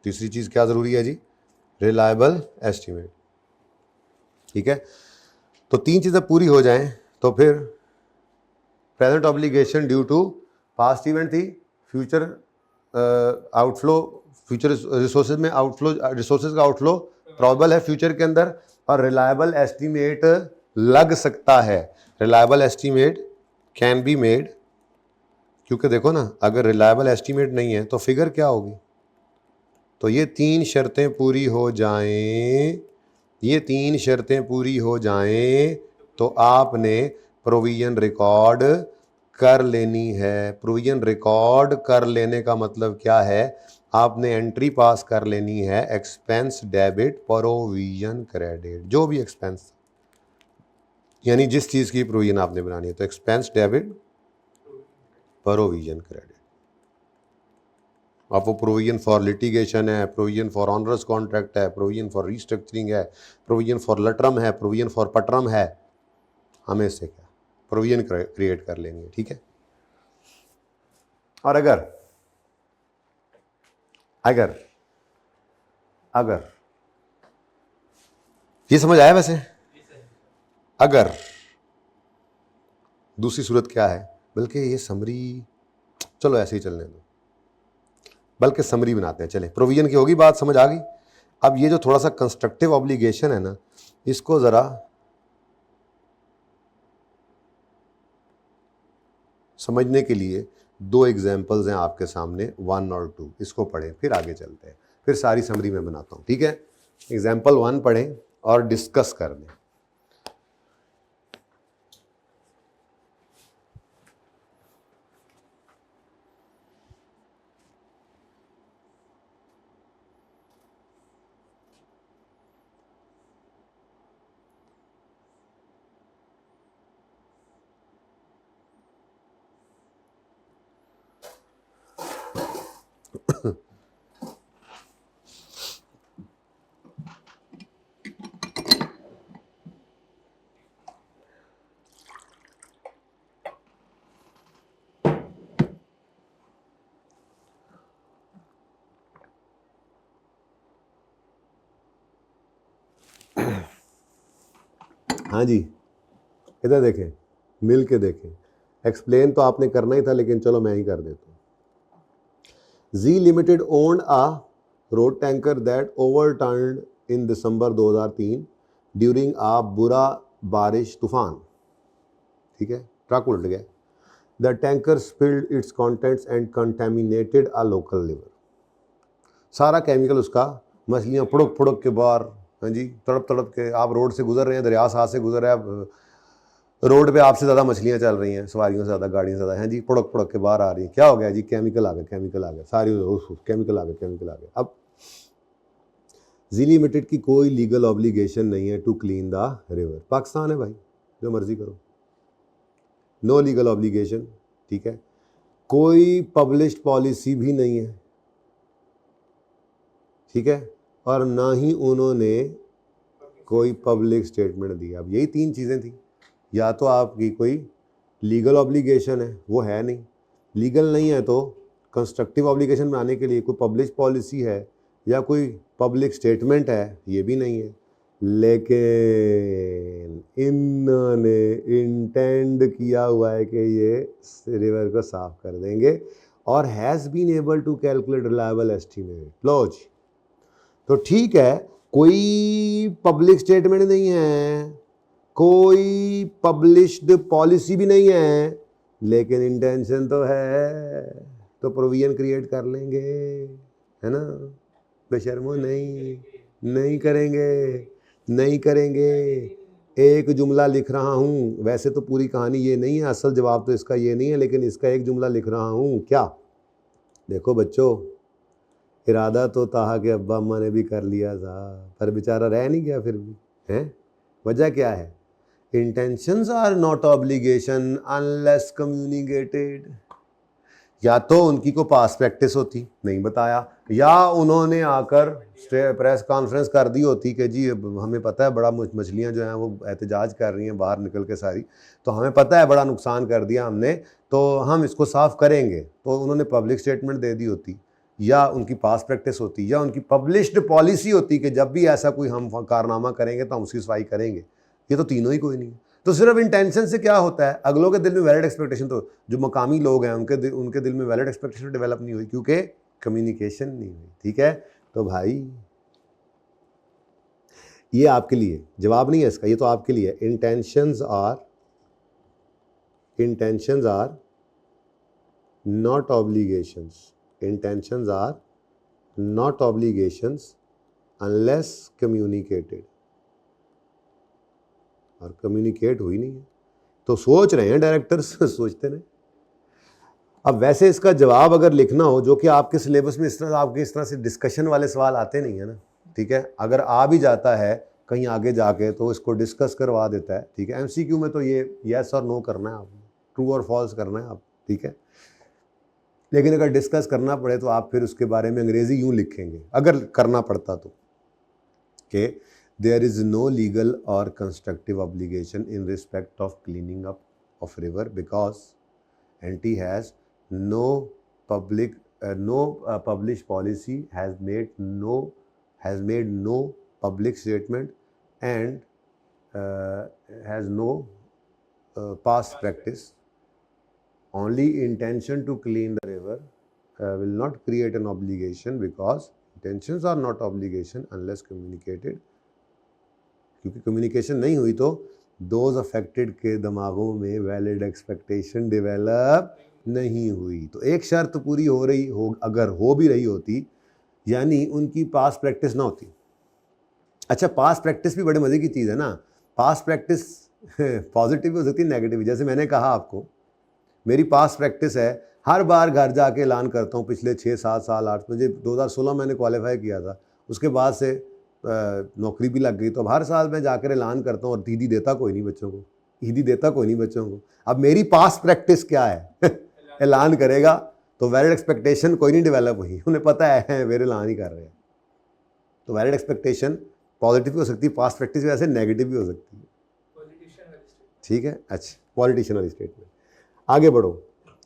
तीसरी चीज़ क्या ज़रूरी है जी, रिलायबल एस्टीमेट, ठीक है। तो तीन चीज़ें पूरी हो जाएं तो फिर present obligation due to past event थी, फ्यूचर आउटफ्लो, फ्यूचर रिसोर्सेज में आउटफ्लो, रिसोर्सेज का आउटफ्लो प्रोबेबल है फ्यूचर के अंदर, और रिलायबल एस्टीमेट लग सकता है, reliable estimate can be made. क्योंकि देखो ना, अगर रिलायबल एस्टीमेट नहीं है तो फिगर क्या होगी। तो ये तीन शर्तें पूरी हो जाएं, ये तीन शर्तें पूरी हो जाएं तो आपने प्रोविजन रिकॉर्ड कर लेनी है। प्रोविजन रिकॉर्ड कर लेने का मतलब क्या है, आपने एंट्री पास कर लेनी है, एक्सपेंस डेबिट प्रोविजन क्रेडिट, जो भी एक्सपेंस, यानी जिस चीज़ की प्रोविजन आपने बनानी है, तो एक्सपेंस डेबिट प्रोविजन क्रेडिट। अब वो प्रोविजन फॉर लिटिगेशन है, प्रोविजन फॉर ऑनरस कॉन्ट्रैक्ट है, प्रोविजन फॉर रीस्ट्रक्चरिंग है, प्रोविजन फॉर लटरम है, प्रोविजन फॉर पटरम है, हमें इससे क्या प्रोविजन क्रिएट कर लेंगे, ठीक है। और अगर अगर अगर ये समझ आया वैसे, अगर दूसरी सूरत क्या है, बल्कि ये समरी, चलो ऐसे ही चलने दो, बल्कि समरी बनाते हैं, चले प्रोविजन की होगी बात, समझ आ गई। अब ये जो थोड़ा सा कंस्ट्रक्टिव ऑब्लिगेशन है ना, इसको जरा समझने के लिए दो एग्जाम्पल्स हैं आपके सामने, 1 और 2, इसको पढ़ें फिर आगे चलते हैं, फिर सारी समरी में बनाता हूं, ठीक है। एग्जाम्पल 1 पढ़ें और डिस्कस कर दें। हाँ जी, इधर देखें, मिल के देखें, एक्सप्लेन तो आपने करना ही था, लेकिन चलो मैं ही कर देता हूँ। G limited owned a road tanker that overturned in December 2003 during a बुरा बारिश तूफान, ठीक है, ट्रक उल्ट गया। The tanker spilled its contents and contaminated a local river, सारा केमिकल उसका, मछलियाँ फुड़क फुड़क के बाहर, हाँ जी, तड़प तड़प के, आप रोड से गुजर रहे हैं, दरिया साथ से गुजर रहे हैं, रोड पे आपसे ज़्यादा मछलियाँ चल रही हैं, सवारियों से ज़्यादा, गाड़ियों से ज़्यादा, हैं जी, फुड़क फुड़क के बाहर आ रही हैं, क्या हो गया जी, केमिकल आ गया, केमिकल आ गया, सारी केमिकल आ गया, केमिकल आ गया। अब जी लिमिटेड की कोई लीगल ऑब्लिगेशन नहीं है to clean the river, Pakistan है भाई, जो मर्जी करो, नो लीगल ऑब्लिगेशन, ठीक है। कोई पब्लिश्ड पॉलिसी भी नहीं है, ठीक है, और ना ही उन्होंने कोई पब्लिक स्टेटमेंट दिया। अब यही तीन चीज़ें थी, या तो आपकी कोई लीगल ऑब्लिगेशन है, वो है नहीं, लीगल नहीं है तो कंस्ट्रक्टिव ऑब्लिगेशन बनाने के लिए कोई पब्लिश पॉलिसी है या कोई पब्लिक स्टेटमेंट है, ये भी नहीं है। लेकिन इन्होंने इंटेंड किया हुआ है कि ये रिवर को साफ कर देंगे, और has been able to calculate reliable estimate. लो जी, तो ठीक है, कोई पब्लिक स्टेटमेंट नहीं है, कोई पब्लिश्ड पॉलिसी भी नहीं है, लेकिन इंटेंशन तो है, तो प्रोविजन क्रिएट कर लेंगे, है ना, बेशर्मो नहीं करेंगे, नहीं करेंगे। एक जुमला लिख रहा हूँ, वैसे तो पूरी कहानी ये नहीं है, असल जवाब तो इसका ये नहीं है, लेकिन इसका एक जुमला लिख रहा हूँ। क्या, देखो बच्चों, इरादा तो ताहा के अब्बा अम्मा ने भी कर लिया था, पर बेचारा रह नहीं गया फिर भी, हैं। वजह क्या है, intentions are not obligation unless communicated. या तो उनकी को पास प्रैक्टिस होती, नहीं बताया, या उन्होंने आकर प्रेस कॉन्फ्रेंस कर दी होती कि जी हमें पता है बड़ा मछलियाँ जो हैं वो एहतजाज कर रही हैं बाहर निकल के सारी, तो हमें पता है बड़ा नुकसान कर दिया हमने, तो हम इसको साफ़ करेंगे, तो उन्होंने पब्लिक स्टेटमेंट दे दी होती, या उनकी पास प्रैक्टिस होती, या उनकी पब्लिश्ड पॉलिसी होती कि जब भी ऐसा कोई हम कारनामा करेंगे तो हम उसकी सफाई करेंगे। ये तो तीनों ही कोई नहीं है। तो सिर्फ इंटेंशन से क्या होता है, अगलों के दिल में वैलिड एक्सपेक्टेशन, तो जो मकामी लोग हैं उनके दिल में वैलिड एक्सपेक्टेशन डेवलप नहीं हुई, क्योंकि कम्युनिकेशन नहीं हुई, ठीक है। तो भाई ये आपके लिए जवाब नहीं है इसका, ये तो आपके लिए, intentions are not obligations, intentions are not obligations unless communicated, और कम्युनिकेट हुई नहीं है, तो सोच रहे हैं डायरेक्टर्स सोचते रहे। अब वैसे इसका जवाब अगर लिखना हो, जो कि आपके सिलेबस में इस तरह से डिस्कशन वाले सवाल आते नहीं है ना, ठीक है, अगर आ भी जाता है कहीं आगे जाके तो इसको डिस्कस करवा देता है, ठीक है। एमसीक्यू में तो ये यस और नो करना है, आप ट्रू और फॉल्स करना है आप, ठीक है। लेकिन अगर डिस्कस करना पड़े तो आप फिर उसके बारे में अंग्रेजी यूं लिखेंगे, अगर करना पड़ता तो, कि देयर इज नो लीगल और constructive obligation in respect of cleaning up of river because entity has no public published policy, has made no public statement and has no past practice. Only intention to clean the river will not create an obligation because intentions are not obligation unless communicated. क्योंकि communication नहीं हुई तो those affected के दिमागों में valid expectation develop नहीं हुई। तो एक शर्त पूरी हो रही हो, अगर हो भी रही होती, यानी उनकी पास्ट प्रैक्टिस ना होती। अच्छा, पास्ट प्रैक्टिस भी बड़े मज़े की चीज़ है ना। पास्ट प्रैक्टिस पॉजिटिव भी हो सकती है, नेगेटिव भी। जैसे मैंने कहा आपको, मेरी पास्ट प्रैक्टिस है हर बार घर जाके ऐलान करता हूँ, पिछले 6-7 साल 8 मुझे 2016 मैंने क्वालिफाई किया था, उसके बाद से नौकरी भी लग गई, तो अब हर साल मैं जाकर ऐलान करता हूँ और ईदी देता कोई नहीं बच्चों को, ईदी देता कोई नहीं बच्चों को। अब मेरी पास्ट प्रैक्टिस क्या है ऐलान करेगा तो वैलिड एक्सपेक्टेशन कोई नहीं डेवलप हुई, उन्हें पता है मेरे ऐलान ही कर रहे हैं। तो वैलिड एक्सपेक्टेशन पॉजिटिव भी हो सकती है, पास्ट प्रैक्टिस वैसे नेगेटिव भी हो सकती है। ठीक है, अच्छा, पॉलिटिशियन वाली स्टेटमेंट। आगे बढ़ो,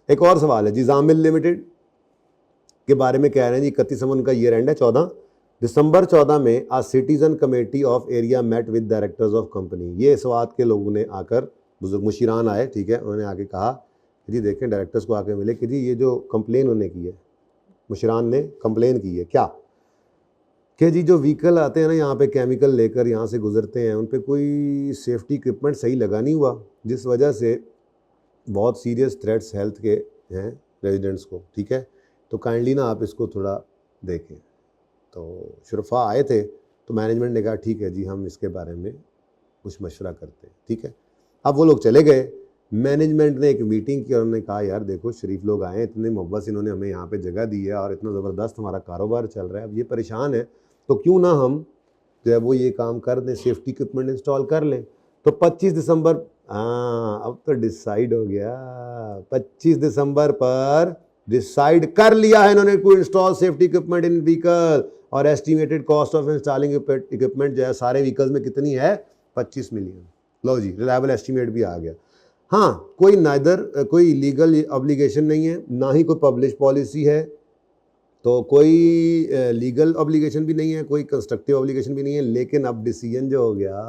एक और सवाल है जी। जामिल लिमिटेड के बारे में कह रहे हैं जी, 31 उनका ईयर एंड है, 14 दिसंबर 14 में a citizen committee of area met with directors of company. ये स्वात के लोगों ने आकर, बुजुर्ग मुशीरान आए, ठीक है, उन्होंने आके कहा कि जी देखें, डायरेक्टर्स को आके मिले कि जी ये जो कंप्लेन उन्होंने की है, मुशीरान ने कंप्लेन की है क्या, कि जी जो व्हीकल आते हैं ना यहाँ पे केमिकल लेकर यहाँ से गुजरते हैं, उन पर कोई सेफ्टी इक्विपमेंट सही लगा नहीं हुआ, जिस वजह से बहुत सीरियस थ्रेट्स हेल्थ के हैं रेजिडेंट्स को। ठीक है, तो काइंडली ना आप इसको थोड़ा देखें। तो शुरफा आए थे, तो मैनेजमेंट ने कहा ठीक है जी, हम इसके बारे में कुछ मशवरा करते हैं। ठीक है, अब वो लोग चले गए, मैनेजमेंट ने एक मीटिंग की और उन्होंने कहा यार देखो, शरीफ लोग आए, इतने मोहब्बत से इन्होंने हमें यहाँ पे जगह दी है और इतना ज़बरदस्त हमारा कारोबार चल रहा है, अब ये परेशान है, तो क्यों ना हम जो है वो ये काम कर दें, सेफ्टी इक्विपमेंट इंस्टॉल कर लें। तो 25 दिसंबर, हाँ अब तो डिसाइड हो गया, 25 दिसंबर पर डिसाइड कर लिया है इन्होंने to install safety equipment in vehicle, और estimated cost of installing equipment जो है सारे व्हीकल्स में कितनी है, 25 मिलियन। लो जी, रिलायबल एस्टिमेट भी आ गया। हाँ, कोई लीगल ऑब्लिगेशन नहीं है, ना ही कोई पब्लिश पॉलिसी है, तो कोई लीगल ऑब्लिगेशन भी नहीं है, कोई कंस्ट्रक्टिव ऑब्लिगेशन भी नहीं है, लेकिन अब डिसीजन जो हो गया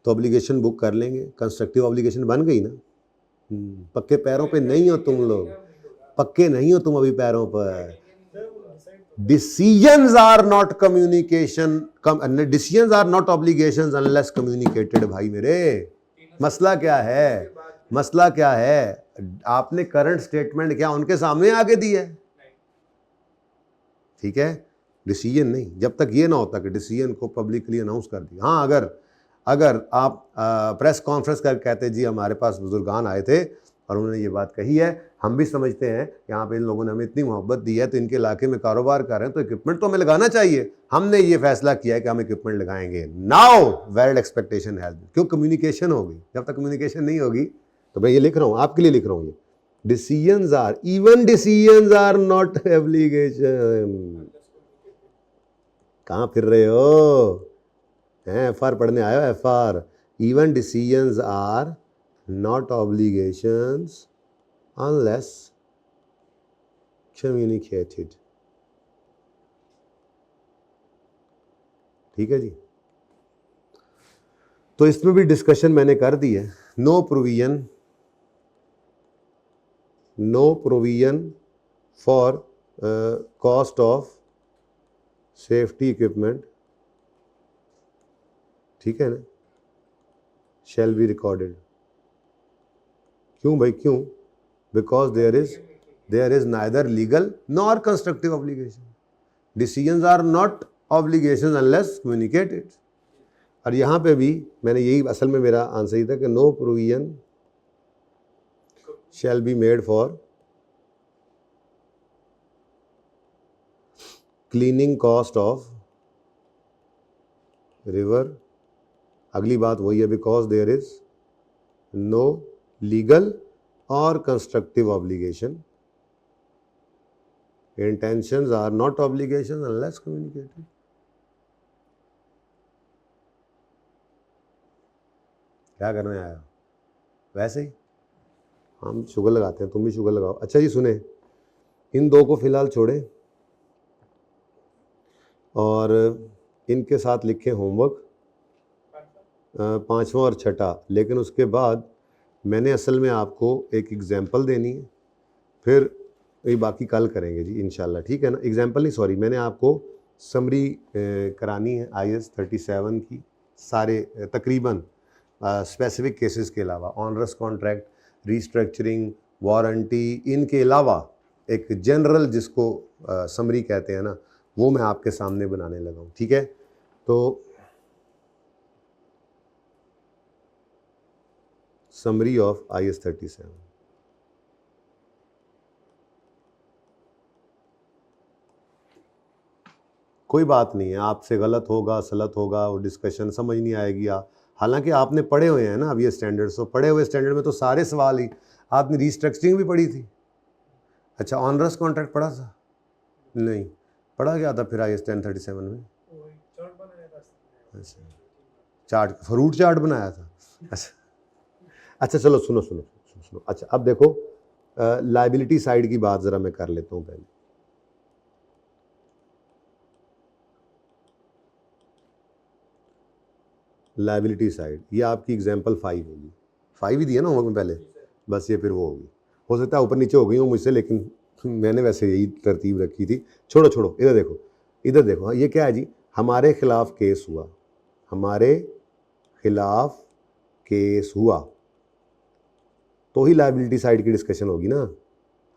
तो ऑब्लिगेशन बुक कर लेंगे, कंस्ट्रक्टिव ऑब्लिगेशन बन गई ना। पक्के पैरों पे नहीं हो तुम लोग, पक्के नहीं हो तुम अभी पैरों पर। Decisions are not communication, decisions are not obligations unless communicated. भाई मेरे, मसला क्या है, मसला क्या है? आपने करंट स्टेटमेंट क्या उनके सामने आके दी है? ठीक है, डिसीजन नहीं, जब तक ये ना होता कि डिसीजन को पब्लिकली अनाउंस कर दिया। हाँ, अगर आप प्रेस कॉन्फ्रेंस कर कहते जी हमारे पास बुजुर्गान आए थे और उन्होंने ये बात कही है, हम भी समझते हैं यहाँ पे इन लोगों ने हमें इतनी मोहब्बत दी है, तो इनके इलाके में कारोबार कर रहे हैं, तो इक्विपमेंट तो हमें लगाना चाहिए, हमने ये फैसला किया है कि हम इक्विपमेंट लगाएंगे। नाउ वैलिड एक्सपेक्टेशन है, क्यों? कम्युनिकेशन होगी। जब तक कम्युनिकेशन नहीं होगी, तो मैं ये लिख रहा हूँ, आपके लिए लिख रहा हूँ, ये डिसीजंस आर नॉट ऑब्लिगेशन। कहाँ फिर रहे हो? FR पढ़ने आयो, FR। Even decisions are not obligations unless communicated. ठीक है जी, तो इसमें भी डिस्कशन मैंने कर दी है। No provision for cost of safety equipment, ठीक है ना, शैल बी रिकॉर्डेड। क्यों भाई, क्यों? Because there is neither legal nor constructive obligation. Decisions are not obligation unless communicated. और यहाँ पे भी मैंने यही, असल में मेरा आंसर ही था कि no provision shall be made for cleaning cost of river. अगली बात वही है, because there is no legal और constructive obligation Intentions are not obligations unless communicated. क्या करने आया? वैसे ही हम शुगर लगाते हैं, तुम भी शुगर लगाओ। अच्छा जी सुने, इन दो को फिलहाल छोड़ें और इनके साथ लिखें होमवर्क, पांचवा और छठा। लेकिन उसके बाद मैंने असल में आपको एक एग्जाम्पल देनी है, फिर ये बाकी कल करेंगे जी इंशाल्लाह, ठीक है ना। एग्जाम्पल नहीं, सॉरी, मैंने आपको समरी करानी है IAS 37 की, सारे तकरीबन स्पेसिफिक केसेस के अलावा, ऑनरस कॉन्ट्रैक्ट, रीस्ट्रक्चरिंग, वारंटी, इनके अलावा एक जनरल जिसको समरी कहते हैं ना, वो मैं आपके सामने बनाने लगा हूँ, ठीक है। तो समरी ऑफ IAS 37, कोई बात नहीं है, आपसे गलत होगा सलत होगा, वो डिस्कशन समझ नहीं आएगी। हालांकि आपने पढ़े हुए हैं ना अब ये स्टैंडर्ड्स, तो पढ़े हुए स्टैंडर्ड में तो सारे सवाल ही, आपने रीस्ट्रक्चरिंग भी पढ़ी थी। अच्छा, ऑनरस कॉन्ट्रैक्ट पढ़ा था? नहीं पढ़ा, गया था फिर IAS 1037 में? अच्छा, चार्ट, फ्रूट चार्ट बनाया था। अच्छा चलो सुनो सुनो सुनो सुनो। अच्छा अब देखो, लाइबिलिटी साइड की बात ज़रा मैं कर लेता हूँ पहले। लाइबिलिटी साइड, ये आपकी एग्जाम्पल 5 होगी। 5 ही दिया ना होमवर्क में पहले, बस ये फिर वो होगी। हो सकता है ऊपर नीचे हो गई हो मुझसे, लेकिन मैंने वैसे यही तरतीब रखी थी। छोड़ो छोड़ो, इधर देखो, इधर देखो। हाँ, ये क्या है जी? हमारे खिलाफ केस हुआ, हमारे खिलाफ केस हुआ, तो ही लाइबिलिटी साइड की डिस्कशन होगी ना।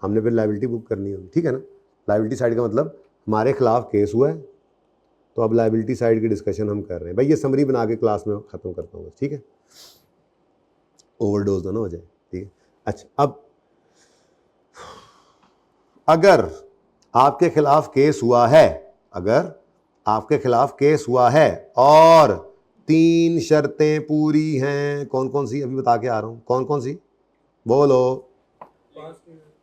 हमने फिर लाइबिलिटी बुक करनी होगी, ठीक है ना। लाइबिलिटी साइड का मतलब हमारे खिलाफ केस हुआ है, तो अब लाइबिलिटी साइड की डिस्कशन हम कर रहे हैं। भाई ये समरी बना के क्लास में ख़त्म करता हूँ, ठीक है, ओवरडोज ना हो जाए, ठीक है। अच्छा अब अगर आपके खिलाफ केस हुआ है, अगर आपके खिलाफ केस हुआ है और 3 शर्तें पूरी हैं, कौन कौन सी? अभी बता के आ रहा हूं, कौन कौन सी बोलो।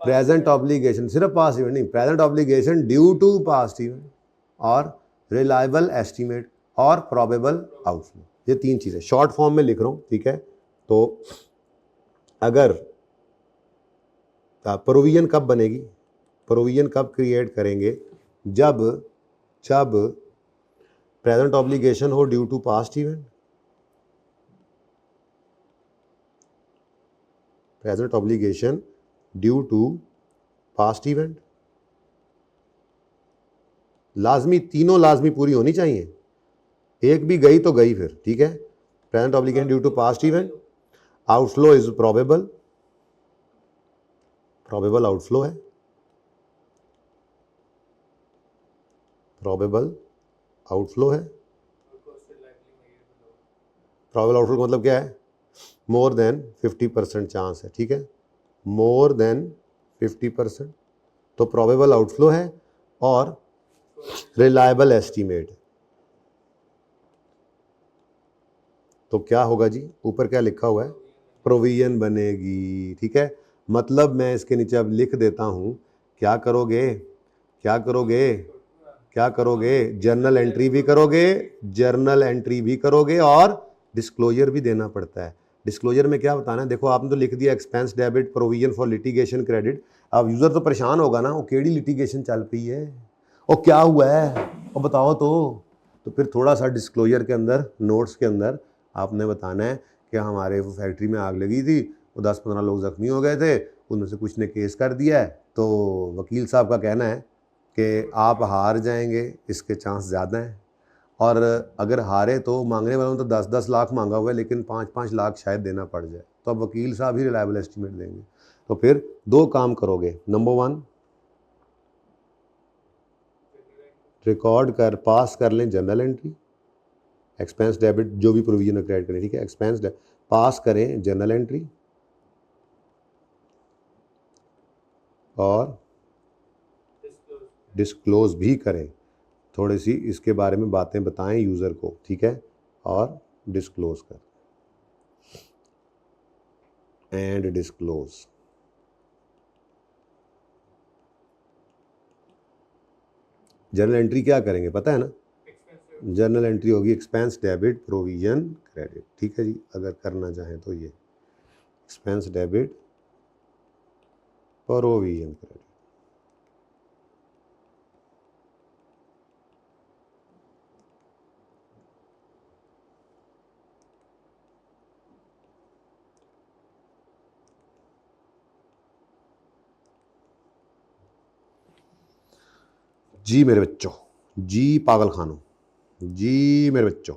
प्रेजेंट ऑब्लिगेशन, सिर्फ पास्ट इवेंट नहीं, present obligation due to past event, और रिलायबल एस्टीमेट, और प्रोबेबल आउटफ्लो। ये 3 चीजें शॉर्ट फॉर्म में लिख रहा हूं, ठीक है। तो अगर प्रोविजन कब बनेगी, प्रोविजन कब क्रिएट करेंगे? जब प्रेजेंट ऑब्लिगेशन हो due to past event, present obligation due to past event, लाजमी, तीनों लाजमी पूरी होनी चाहिए, एक भी गई तो गई फिर, ठीक है। Present obligation due to past event, outflow is probable, probable outflow है, प्रोबेबल आउटफ्लो है। प्रोबेबल आउटफ्लो का मतलब क्या है? मोर देन 50% चांस है, ठीक है, मोर देन 50%, तो प्रोबेबल आउटफ्लो है। और रिलायबल एस्टीमेट, तो क्या होगा जी? ऊपर क्या लिखा हुआ है? प्रोविजन बनेगी, ठीक है। मतलब मैं इसके नीचे अब लिख देता हूं, क्या करोगे, क्या करोगे, क्या करोगे? जर्नल एंट्री भी करोगे, जर्नल एंट्री भी करोगे, और डिस्क्लोजर भी देना पड़ता है। डिस्क्लोजर में क्या बताना है? देखो आपने तो लिख दिया expense debit provision for litigation credit. अब यूजर तो परेशान होगा ना, वो केड़ी लिटिगेशन चल पई है, और क्या हुआ है, और बताओ तो फिर थोड़ा सा डिस्क्लोजर के अंदर, नोट्स के अंदर आपने बताना है कि हमारे वो फैक्ट्री में आग लगी थी, वो 10-15 लोग जख्मी हो गए थे, उनमें से कुछ ने केस कर दिया है, तो वकील साहब का कहना है कि आप हार जाएंगे, इसके चांस ज़्यादा हैं, और अगर हारे तो मांगने वालों ने तो 10-10 लाख मांगा हुआ है, लेकिन 5-5 लाख शायद देना पड़ जाए, तो अब वकील साहब ही रिलायबल एस्टीमेट देंगे। तो फिर 2 काम करोगे। नंबर 1, रिकॉर्ड कर, पास कर लें जर्नल एंट्री, एक्सपेंस डेबिट जो भी प्रोविजन क्रिएट करें, ठीक है, एक्सपेंस पास करें जर्नल एंट्री, और डिस्क्लोज भी करें, थोड़ी सी इसके बारे में बातें बताएं यूज़र को, ठीक है, और डिस्क्लोज कर, एंड डिस्क्लोज। जर्नल एंट्री क्या करेंगे पता है ना, जर्नल एंट्री होगी एक्सपेंस डेबिट प्रोविजन क्रेडिट, ठीक है जी। अगर करना चाहें तो ये एक्सपेंस डेबिट प्रोविजन क्रेडिट। जी मेरे बच्चों, जी पागल खानों, जी मेरे बच्चों,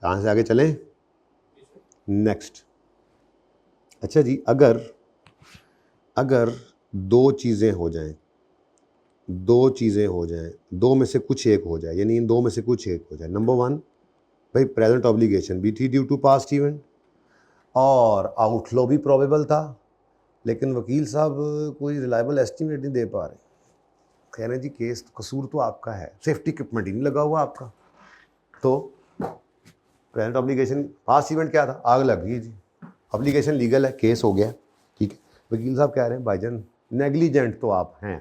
यहाँ से आगे चलें नेक्स्ट। अच्छा जी, अगर दो चीज़ें हो जाएं, दो में से कुछ एक हो जाए, यानी इन दो में से कुछ एक हो जाए। नंबर वन, भाई प्रेजेंट ऑब्लिगेशन भी थी ड्यू टू पास्ट इवेंट और आउटफ्लो भी प्रोबेबल था, लेकिन वकील साहब कोई रिलायबल एस्टिमेट नहीं दे पा रहे। कह रहे हैं जी केस कसूर तो आपका है, सेफ्टी इक्विपमेंट ही नहीं लगा हुआ आपका। तो प्रेजेंट ऑब्लिगेशन, पास्ट इवेंट क्या था, आग लग गई जी, ऑब्लिगेशन लीगल है, केस हो गया, ठीक है। वकील साहब कह रहे हैं भाईजान नेग्लिजेंट तो आप हैं,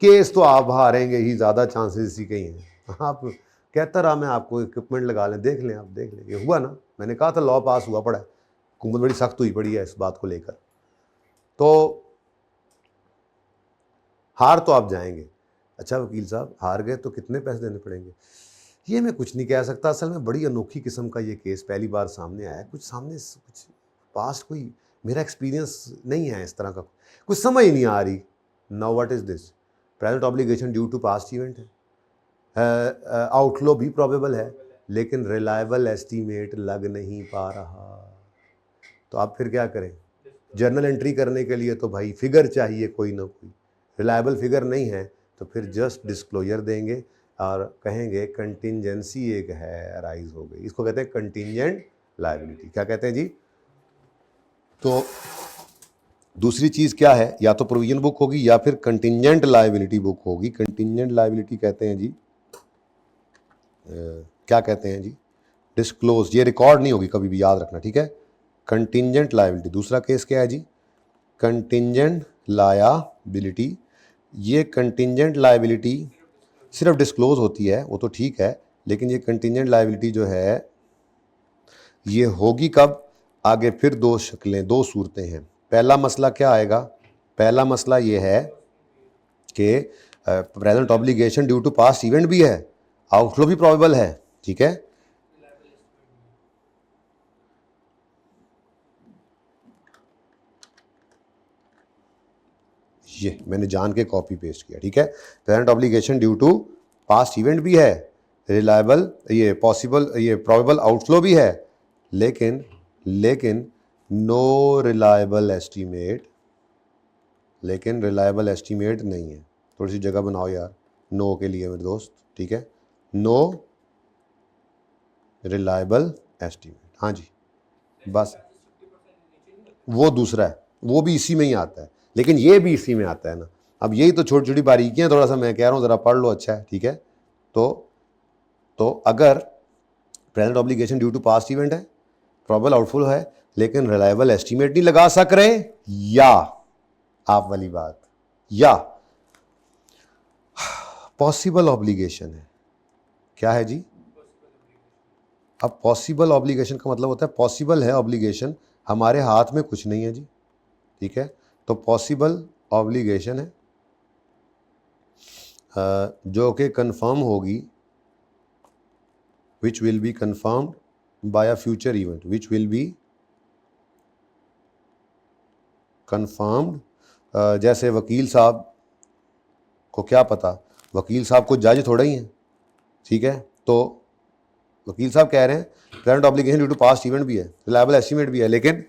केस तो आप हारेंगे ही, ज़्यादा चांसेस इसी के ही हैं। आप कहता रहा मैं आपको इक्विपमेंट लगा लें, देख लें, आप देख लें, ये हुआ ना, मैंने कहा था लॉ पास हुआ पड़ा है, हुकूमत बड़ी सख्त हुई पड़ी है इस बात को लेकर। तो हार तो आप जाएंगे। अच्छा वकील साहब हार गए तो कितने पैसे देने पड़ेंगे, ये मैं कुछ नहीं कह सकता। असल में बड़ी अनोखी किस्म का ये केस पहली बार सामने आया है, कुछ पास्ट कोई मेरा एक्सपीरियंस नहीं है इस तरह का, कुछ समझ ही नहीं आ रही। Now what is this, present obligation due to past event है, आउटफ्लो भी प्रोबेबल है, लेकिन रिलायबल एस्टीमेट लग नहीं पा रहा। तो आप फिर क्या करें, जर्नल एंट्री करने के लिए तो भाई फिगर चाहिए कोई ना कोई, रिलायबल फिगर नहीं है तो फिर जस्ट डिस्क्लोजर देंगे और कहेंगे कंटिंजेंसी एक है अराइज हो गई, इसको कहते हैं कंटिंजेंट लायबिलिटी। क्या कहते हैं जी। तो दूसरी चीज़ क्या है, या तो प्रोविजन बुक होगी या फिर कंटिंजेंट लायबिलिटी बुक होगी। कंटिंजेंट लायबिलिटी कहते हैं जी क्या कहते हैं जी, डिस्क्लोज, ये रिकॉर्ड नहीं होगी कभी भी, याद रखना, ठीक है। Contingent liability. दूसरा केस क्या है जी, कंटिंजेंट लायबिलिटी। ये कंटिंजेंट लायबिलिटी सिर्फ डिस्क्लोज होती है, वो तो ठीक है, लेकिन ये कंटिंजेंट लायबिलिटी जो है ये होगी कब, आगे फिर दो शक्लें, दो सूरतें हैं। पहला मसला क्या आएगा, पहला मसला ये है कि present obligation due to past event भी है, आउटफ्लो भी प्रोबेबल है, ठीक है। ये मैंने जान के कॉपी पेस्ट किया, ठीक है। Present obligation due to past event भी है, रिलायबल, ये पॉसिबल, ये प्रोबेबल आउटफ्लो भी है, लेकिन नो रिलायबल एस्टीमेट, लेकिन रिलायबल एस्टीमेट नहीं है। थोड़ी सी जगह बनाओ यार नो के लिए मेरे दोस्त, ठीक है। नो रिलायबल एस्टीमेट, हाँ जी, बस वो दूसरा है, वो भी इसी में ही आता है, लेकिन ये भी इसी में आता है ना। अब यही तो छोटी छोटी बारीकियां, थोड़ा सा मैं कह रहा हूँ ज़रा पढ़ लो, अच्छा है, ठीक है। तो अगर present obligation due to past event है, प्रोबेबल आउटफ्लो है, लेकिन रिलायबल एस्टीमेट नहीं लगा सक रहे, या आप वाली बात, या पॉसिबल ऑब्लिगेशन है। क्या है जी, अब पॉसिबल ऑब्लिगेशन का मतलब होता है पॉसिबल है ऑब्लिगेशन, हमारे हाथ में कुछ नहीं है जी, ठीक है। तो पॉसिबल ऑब्लिगेशन है जो कि कंफर्म होगी, which will be confirmed by a future event, which will be confirmed। जैसे वकील साहब को क्या पता, वकील साहब को जज थोड़ा ही हैं, ठीक है। तो वकील साहब कह रहे हैं present obligation due to past event भी है, रिलायबल एस्टीमेट भी है, लेकिन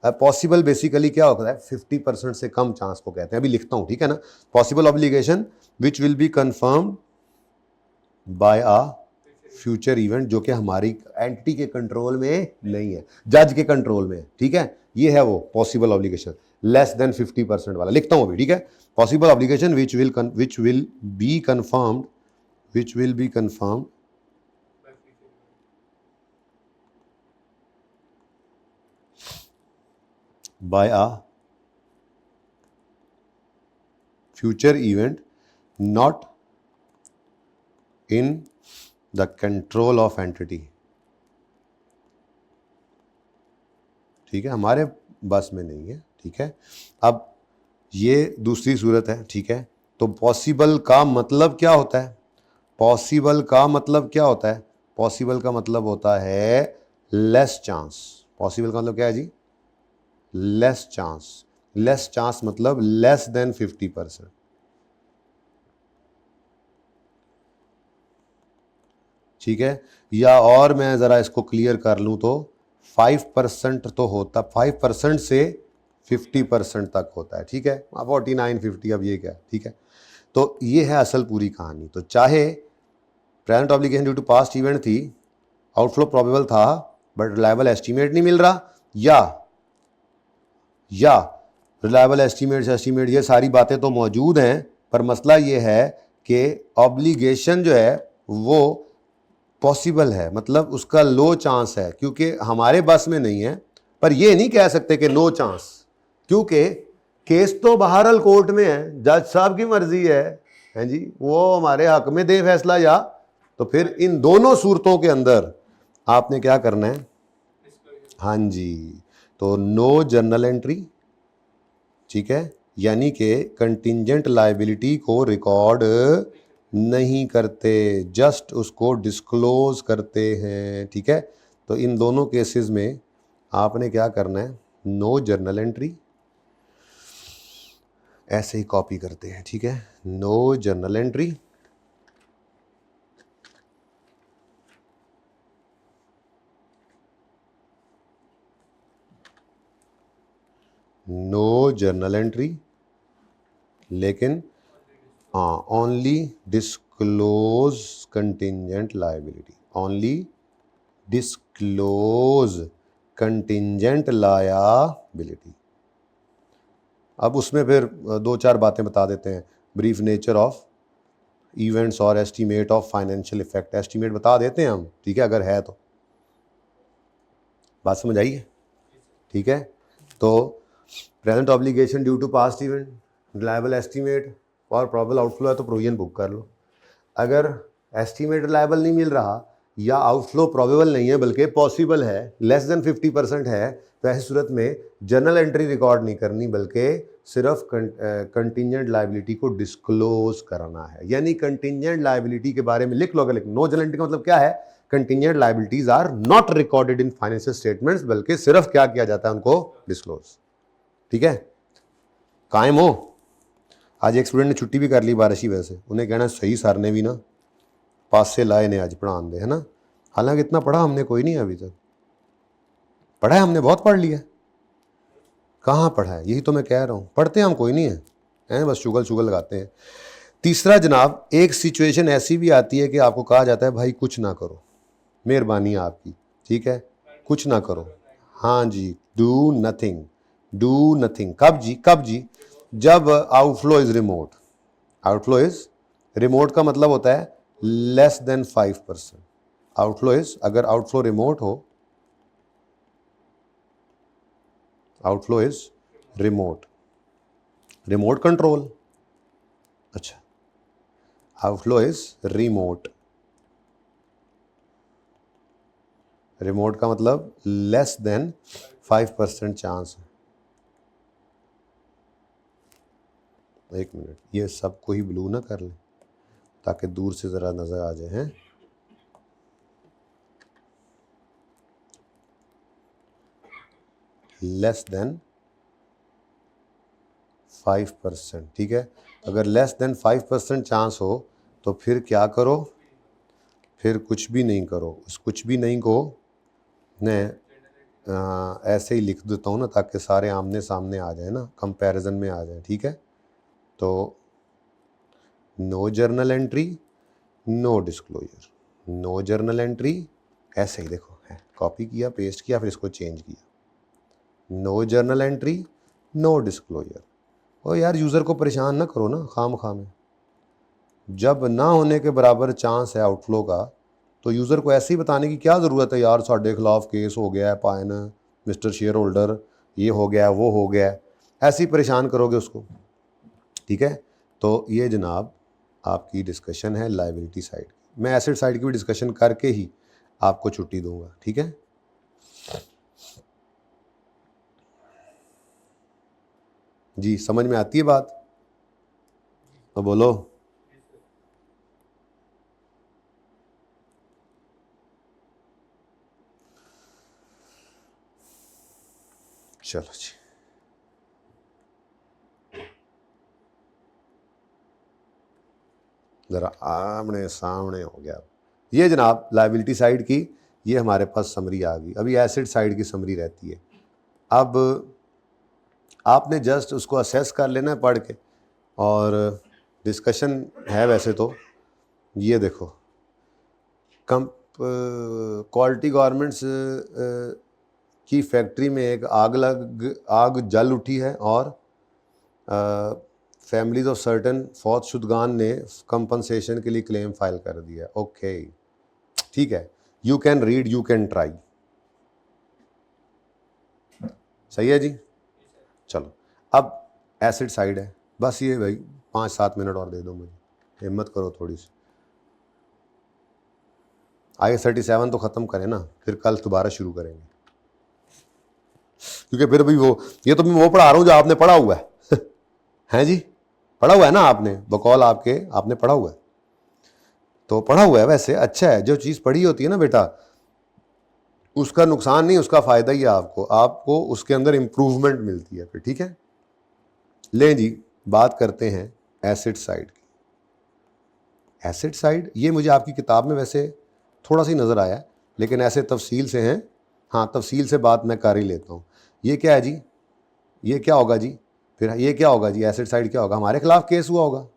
पॉसिबल बेसिकली क्या होता है, 50% से कम चांस को कहते हैं। अभी लिखता हूँ, ठीक है ना। Possible obligation which will be confirmed by a future event, जो कि हमारी एंटिटी के कंट्रोल में नहीं है, जज के कंट्रोल में है, ठीक है। ये है वो पॉसिबल ऑब्लिगेशन, लेस देन 50% वाला। लिखता हूं अभी, ठीक है। Possible obligation which will be confirmed, which will be confirmed by a future event, not in the control of entity. ठीक है, हमारे बस में नहीं है। ठीक है, अब ये दूसरी सूरत है। ठीक है, तो पॉसिबल का मतलब क्या होता है? पॉसिबल का मतलब क्या होता है? पॉसिबल का मतलब होता है लेस चांस। पॉसिबल का मतलब क्या है जी? Less chance. लेस चांस मतलब लेस देन 50%। ठीक है, या और मैं ज़रा इसको क्लियर कर लूँ तो 5% तो होता, 5% से 50% तक होता है। ठीक है, 49, 50, अब ये क्या? ठीक है, तो ये है असल पूरी कहानी। तो चाहे present obligation due to past event थी, आउटफ्लो प्रोबेबल था बट रिलायबल एस्टीमेट नहीं मिल रहा, या रिलायबल एस्टीमेट ये सारी बातें तो मौजूद हैं, पर मसला ये है कि ऑब्लिगेशन जो है वो पॉसिबल है, मतलब उसका लो चांस है, क्योंकि हमारे बस में नहीं है। पर ये नहीं कह सकते कि नो चांस, क्योंकि केस तो बहरहाल कोर्ट में है, जज साहब की मर्जी है जी, वो हमारे हक में दे फैसला, या तो फिर इन दोनों सूरतों के अंदर आपने क्या करना है? हाँ जी, तो नो जर्नल एंट्री। ठीक है, यानी कि कंटिंजेंट लायबिलिटी को रिकॉर्ड नहीं करते, जस्ट उसको डिस्क्लोज करते हैं। ठीक है, तो इन दोनों केसेस में आपने क्या करना है? नो जर्नल एंट्री, ऐसे ही कॉपी करते हैं। ठीक है, no journal entry, no journal entry, लेकिन हाँ only disclose contingent liability, only disclose contingent liability. अब उसमें फिर दो चार बातें बता देते हैं। ब्रीफ नेचर ऑफ इवेंट्स और estimate of financial effect, estimate बता देते हैं हम। ठीक है, अगर है तो बात समझ आइए। ठीक है, तो present obligation due to past event, reliable estimate और प्रॉबल आउटफ्लो है तो प्रोविजन बुक कर लो। अगर एस्टीमेट रिलायबल नहीं मिल रहा या आउटफ्लो प्रोबेबल नहीं है बल्कि पॉसिबल है, लेस देन 50% है, तो ऐसी सूरत में जर्नल एंट्री रिकॉर्ड नहीं करनी बल्कि सिर्फ कंटिंजेंट लायबिलिटी को डिस्क्लोज करना है। यानी कंटिंजेंट लायबिलिटी के बारे में लिख लो। अगर नो जर्नल एंट्री का मतलब क्या है? Contingent liabilities are not recorded in financial statements, बल्कि सिर्फ क्या किया जाता है? उनको डिस्क्लोज। ठीक है, कायम हो। आज एक स्टूडेंट ने छुट्टी भी कर ली बारिश की वजह से, उन्हें कहना सही सर ने भी ना पास से लाए ने आज पढ़ान दे, है ना। हालांकि इतना पढ़ा हमने कोई नहीं है अभी तक, पढ़ा है हमने, बहुत पढ़ लिया। कहाँ पढ़ा है? यही तो मैं कह रहा हूँ, पढ़ते हम कोई नहीं है, बस चुगल चुगल लगाते हैं। तीसरा जनाब, एक सिचुएशन ऐसी भी आती है कि आपको कहा जाता है भाई कुछ ना करो, मेहरबानी आपकी। ठीक है, कुछ ना करो। हाँ जी, डू नथिंग, डू नथिंग। कब जी? कब जी? जब outflow is remote. Outflow is remote का मतलब होता है लेस देन 5%। आउटफ्लो इज, अगर आउटफ्लो रिमोट हो, outflow is remote, remote control. अच्छा, आउटफ्लो इज रिमोट, रिमोट का मतलब लेस देन 5% चांस है। एक मिनट, ये सबको ही ब्लू ना कर ले ताकि दूर से ज़रा नज़र आ जाए। हैं, लेस देन 5%। ठीक है, अगर लेस देन 5% चांस हो तो फिर क्या करो? फिर कुछ भी नहीं करो। उस कुछ भी नहीं को मैं ऐसे ही लिख देता हूँ ना, ताकि सारे आमने सामने आ जाए ना, कंपैरिजन में आ जाए। ठीक है, तो no journal entry, no disclosure, no journal entry, ऐसे ही देखो है, कॉपी किया, पेस्ट किया, फिर इसको चेंज किया। No journal entry, no disclosure. और यार यूज़र को परेशान ना करो ना खाम खाम। जब ना होने के बराबर चांस है आउटफ्लो का, तो यूज़र को ऐसे ही बताने की क्या ज़रूरत है? यार साढ़े खिलाफ केस हो गया है पायन, मिस्टर शेयर होल्डर, ये हो गया, वो हो गया, ऐसे ही परेशान करोगे उसको। ठीक है, तो ये जनाब आपकी डिस्कशन है लायबिलिटी साइड की। मैं एसिड साइड की भी डिस्कशन करके ही आपको छुट्टी दूंगा, ठीक है। जी समझ में आती है बात? तो बोलो। चलो जी, ज़रा आमने सामने हो गया। ये जनाब लाइबिलिटी साइड की, ये हमारे पास समरी आ गई। अभी एसिड साइड की समरी रहती है। अब आपने जस्ट उसको असेस कर लेना है पढ़ के, और डिस्कशन है वैसे तो। ये देखो, क्वालिटी गारमेंट्स की फैक्ट्री में एक आग जल उठी है और फैमिलीज ऑफ सर्टन फौज शुदगान ने कंपनसेशन के लिए क्लेम फाइल कर दिया। ओके ठीक है, you can read, you can try. सही है जी। चलो अब एसिड साइड है, बस ये भाई 5-7 मिनट और दे दो मुझे, हिम्मत करो थोड़ी सी। IS-37 तो ख़त्म करें ना, फिर कल दोबारा शुरू करेंगे, क्योंकि फिर भी वो, ये तो मैं वो पढ़ा रहा हूँ जो आपने पढ़ा हुआ है हैं जी, पढ़ा हुआ है ना आपने, बकौल आपके आपने पढ़ा हुआ है, तो पढ़ा हुआ है वैसे अच्छा है। जो चीज़ पढ़ी होती है ना बेटा, उसका नुकसान नहीं, उसका फ़ायदा ही है आपको, आपको उसके अंदर इम्प्रूवमेंट मिलती है फिर, ठीक है। लें जी, बात करते हैं एसिड साइड की। एसिड साइड ये मुझे आपकी किताब में वैसे थोड़ा सी नज़र आया, लेकिन ऐसे तफसील से हैं, हाँ तफसील से बात मैं कर ही लेता हूँ। ये क्या है जी, ये क्या होगा जी, फिर ये क्या होगा जी, एसिड साइड क्या होगा, हमारे खिलाफ केस हुआ होगा,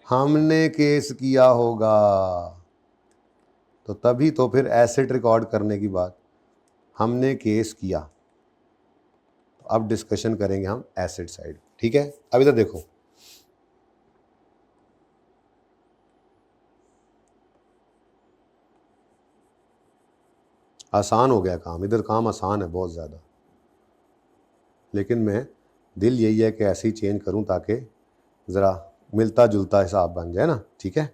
हमने केस किया होगा, तो तभी तो फिर एसिड रिकॉर्ड करने की बात, हमने केस किया। तो अब डिस्कशन करेंगे हम एसिड साइड, ठीक है। अब इधर देखो, आसान हो गया काम, इधर काम आसान है बहुत ज़्यादा, लेकिन मैं दिल यही है कि ऐसे ही चेंज करूं ताकि ज़रा मिलता जुलता हिसाब बन जाए ना, ठीक है।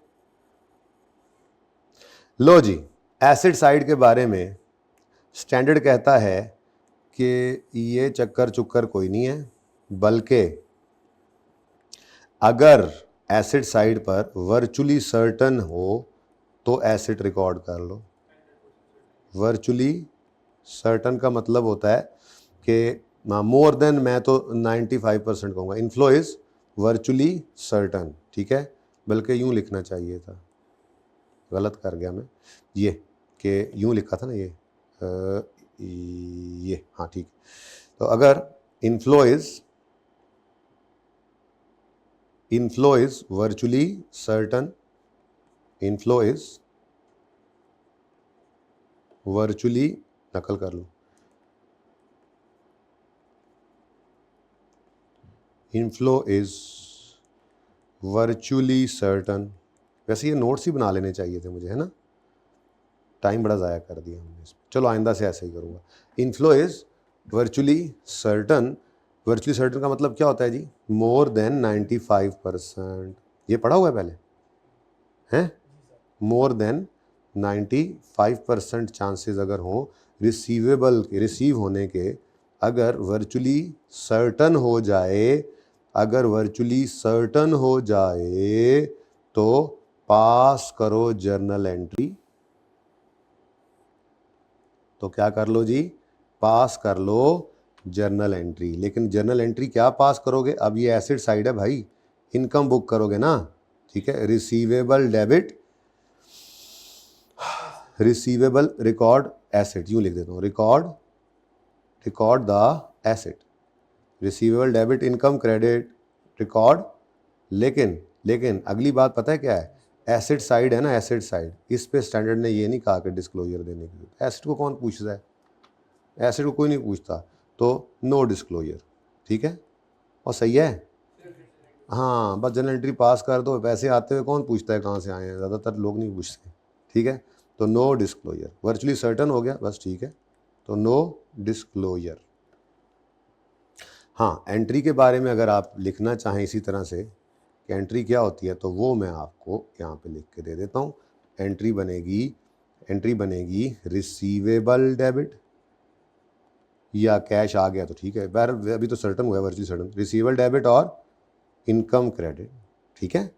लो जी, एसिड साइड के बारे में स्टैंडर्ड कहता है कि ये चक्कर चुक्कर कोई नहीं है, बल्कि अगर एसिड साइड पर वर्चुअली सर्टन हो तो एसिड रिकॉर्ड कर लो। वर्चुअली सर्टन का मतलब होता है कि मोर देन, मैं तो 95% कहूँगा, इनफ्लो इज वर्चुअली सर्टन, ठीक है, बल्कि यूँ लिखना चाहिए था, गलत कर गया मैं, ये कि यूँ लिखा था ना ये हाँ ठीक। तो अगर inflow is virtually certain, inflow is virtually, नकल कर लो, इनफ्लो इज वर्चुअली सर्टन। वैसे ये नोट्स ही बना लेने चाहिए थे मुझे, है ना, टाइम बड़ा ज़ाया कर दिया हमने इसमें, चलो आइंदा से ऐसे ही करूँगा। Inflow is virtually certain, virtually certain का मतलब क्या होता है जी, मोर देन 95%, ये पढ़ा हुआ है पहले हैं, मोर देन 95% चांसेस अगर हो रिसीवेबल के, रिसीव होने के, अगर वर्चुअली सर्टन हो जाए, अगर वर्चुअली सर्टन हो जाए तो पास करो जर्नल एंट्री। तो क्या कर लो जी, पास कर लो जर्नल एंट्री। लेकिन जर्नल एंट्री क्या पास करोगे, अब ये एसिड साइड है भाई, इनकम बुक करोगे ना, ठीक है। Receivable debit, receivable record asset, यूँ लिख देता हूँ, record the asset, receivable debit income credit record. लेकिन अगली बात पता है क्या है, एसिड साइड है ना, एसिड साइड, इस पे स्टैंडर्ड ने ये नहीं कहा कि डिस्क्लोजर देने की, एसिड को कौन पूछता है, एसिड को कोई नहीं पूछता, तो नो डिस्क्लोजर, ठीक है, और सही है। हाँ बस जनरल एंट्री पास कर दो, पैसे आते हुए कौन पूछता है कहाँ से आए हैं, ज़्यादातर लोग नहीं पूछते, ठीक है। तो नो डिस्क्लोजर, वर्चुअली सर्टन हो गया, बस ठीक है, तो नो डिस्क्लोजर। हाँ एंट्री के बारे में अगर आप लिखना चाहें इसी तरह से कि एंट्री क्या होती है, तो वो मैं आपको यहाँ पे लिख के दे देता हूँ। एंट्री बनेगी रिसीवेबल डेबिट, या कैश आ गया तो ठीक है, बहर अभी तो सर्टन हुआ है, वर्चुअली सर्टन, रिसीवेबल डेबिट और इनकम क्रेडिट, ठीक है,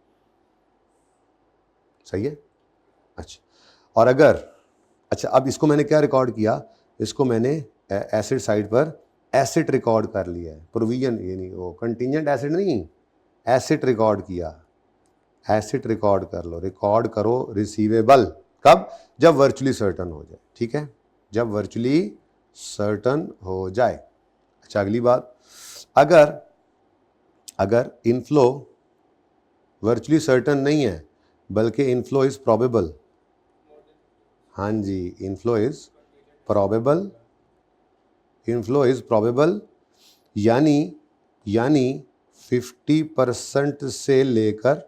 सही है। अच्छा, और अगर, अच्छा अब इसको मैंने क्या रिकॉर्ड किया, इसको मैंने एसेट साइड पर एसेट रिकॉर्ड कर लिया है, प्रोविजन ये नहीं, वो कंटिजेंट एसेट नहीं, एसेट रिकॉर्ड किया, एसेट रिकॉर्ड कर लो, रिकॉर्ड करो रिसीवेबल, कब, जब वर्चुअली सर्टन हो जाए, ठीक है, जब वर्चुअली सर्टन हो जाए। अच्छा अगली बात, अगर इनफ्लो वर्चुअली सर्टन नहीं है बल्कि इनफ्लो इज प्रोबेबल, हाँ जी, इनफ्लो इज प्रोबेबल, यानी 50% से लेकर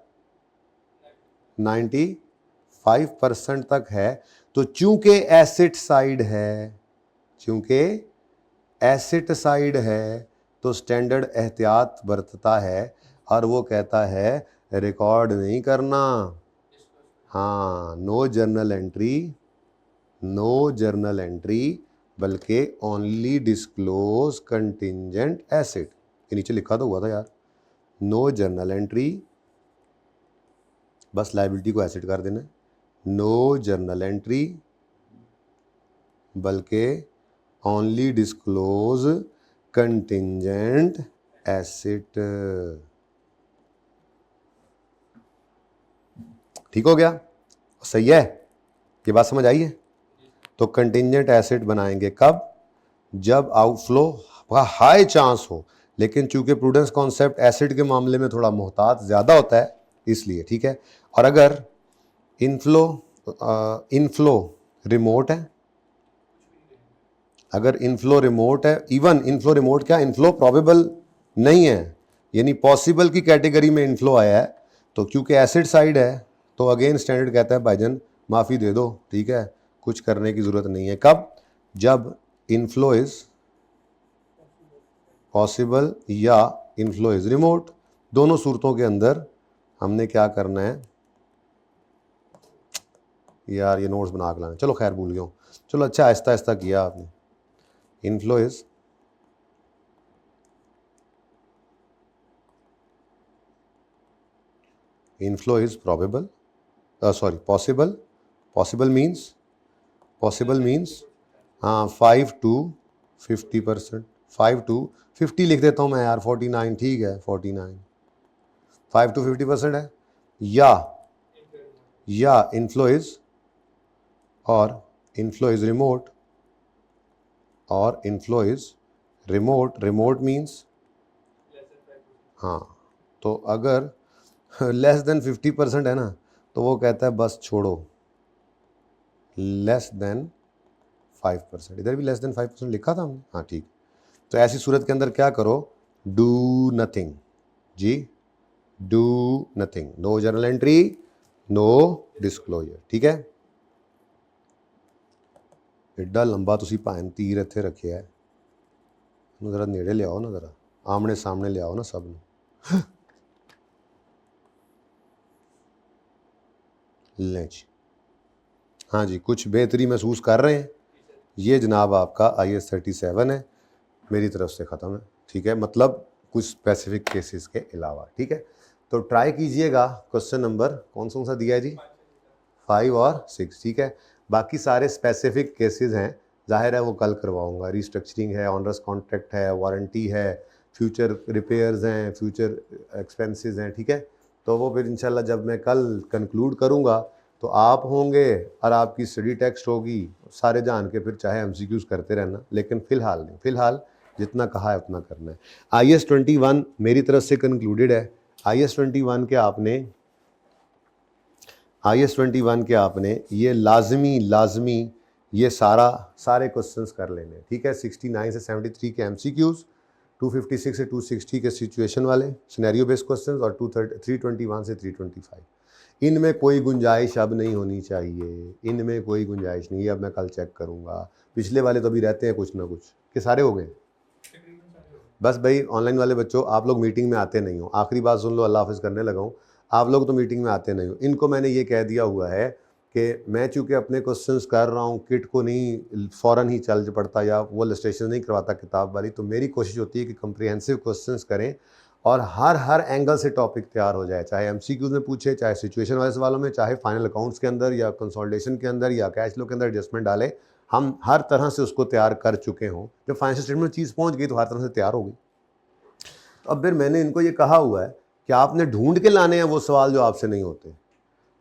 95% तक है, तो चूंकि एसेट साइड है तो स्टैंडर्ड एहतियात बरतता है और वो कहता है रिकॉर्ड नहीं करना, हाँ, नो जर्नल एंट्री बल्कि ओनली डिस्क्लोज कंटिजेंट एसेट, ये नीचे लिखा तो हुआ था यार, नो जर्नल एंट्री, बस लायबिलिटी को एसेट कर देना, नो जर्नल एंट्री बल्कि ओनली डिस्क्लोज कंटिजेंट एसेट, ठीक हो गया, सही है, ये बात समझ आई है। तो कंटिजेंट एसेट बनाएंगे कब, जब आउटफ्लो का हाई चांस हो, लेकिन चूंकि प्रूडेंस कॉन्सेप्ट एसेट के मामले में थोड़ा मोहतात ज़्यादा होता है इसलिए, ठीक है। और अगर इनफ्लो रिमोट है, अगर इनफ्लो रिमोट है, इवन इनफ्लो रिमोट क्या, इनफ्लो प्रोबेबल नहीं है, यानी पॉसिबल की कैटेगरी में इनफ्लो आया है, तो क्योंकि एसिड साइड है तो अगेन स्टैंडर्ड कहता है भाईजान माफ़ी दे दो, ठीक है, कुछ करने की ज़रूरत नहीं है, कब, जब इनफ्लो इज़ पॉसिबल या इनफ्लो इज़ रिमोट, दोनों सूरतों के अंदर हमने क्या करना है, यार ये नोट्स बना के लाना, चलो खैर भूल गया हूँ, चलो अच्छा आहिस्ता आहिस्ता किया आपने, inflow is probable, sorry possible means हाँ 5 to 50%, 5 to 50 लिख देता हूँ मैं यार, 49 ठीक है, 49, 5 to 50% है, या इनफ्लो इज़ रिमोट, और इनफ्लो इज़ रिमोट मीन्स, हाँ, तो अगर लेस देन 50% है ना, तो वो कहता है बस छोड़ो, लेस देन 5%, इधर भी लेस देन 5% लिखा था हमने, हाँ ठीक, तो ऐसी सूरत के अंदर क्या करो, do nothing ji, do nothing, no journal entry, no disclosure, ठीक है। एड्डा लंबा तुसी भाएं तीर इत्थे रखे है, जरा नेड़े ले आओ ना, जरा आमने सामने ले आओ ना सब ने, लें जी, हाँ जी, कुछ बेहतरी महसूस कर रहे हैं, ये जनाब आपका IAS 37 है, मेरी तरफ से ख़त्म है, ठीक है, मतलब कुछ स्पेसिफिक केसेस के अलावा, ठीक है। तो ट्राई कीजिएगा, क्वेश्चन नंबर कौन सा दिया है जी, 5 और 6, ठीक है, बाकी सारे स्पेसिफिक केसेस हैं, जाहिर है वो कल करवाऊंगा, रिस्ट्रक्चरिंग है, ऑनरस कॉन्ट्रैक्ट है, वारंटी है, फ्यूचर रिपेयर्स हैं, फ्यूचर एक्सपेंसेस हैं, ठीक है, तो वो फिर इंशाल्लाह जब मैं कल कंक्लूड करूंगा तो आप होंगे और आपकी स्टडी टेक्स्ट होगी, सारे जान के फिर चाहे MCQs करते रहना, लेकिन फ़िलहाल नहीं, फ़िलहाल जितना कहा है उतना करना है। IAS 21 मेरी तरफ से कंक्लूडेड है। IAS 21 के आपने ये लाजमी ये सारे क्वेश्चंस कर लेने, ठीक है, 69 से 73 के MCQs, 256 से 260 के सिचुएशन वाले सिनेरियो बेस्ड क्वेश्चंस, और 321 से 325, इनमें कोई गुंजाइश अब नहीं होनी चाहिए, इनमें कोई गुंजाइश नहीं है, अब मैं कल चेक करूँगा, पिछले वाले तो अभी रहते हैं कुछ ना कुछ, कि सारे हो गए, बस भाई ऑनलाइन वाले बच्चों आप लोग मीटिंग में आते नहीं हो, आखिरी बात सुन लो, अल्लाह हाफिज़ करने लगा हूँ, आप लोग तो मीटिंग में आते नहीं हो, इनको मैंने ये कह दिया हुआ है कि मैं चूँकि अपने क्वेश्चंस कर रहा हूँ, किट को नहीं फ़ौरन ही चल पड़ता या वो इलस्ट्रेशन नहीं करवाता किताब वाली, तो मेरी कोशिश होती है कि कम्प्रिहेंसिव क्वेश्चंस करें और हर एंगल से टॉपिक तैयार हो जाए, चाहे एमसीक्यूज में पूछे, चाहे सिचुएशन वाले सवालों में, चाहे फाइनल अकाउंट्स के अंदर या कंसोलिडेशन के अंदर या कैश फ्लो के अंदर एडजस्टमेंट डाले, हम हर तरह से उसको तैयार कर चुके हों। जब फाइनेंशियल स्टेटमेंट में चीज़ पहुँच गई तो हर तरह से तैयार हो गई। तो अब फिर मैंने इनको ये कहा हुआ है कि आपने ढूंढ के लाने हैं वो सवाल जो आपसे नहीं होते।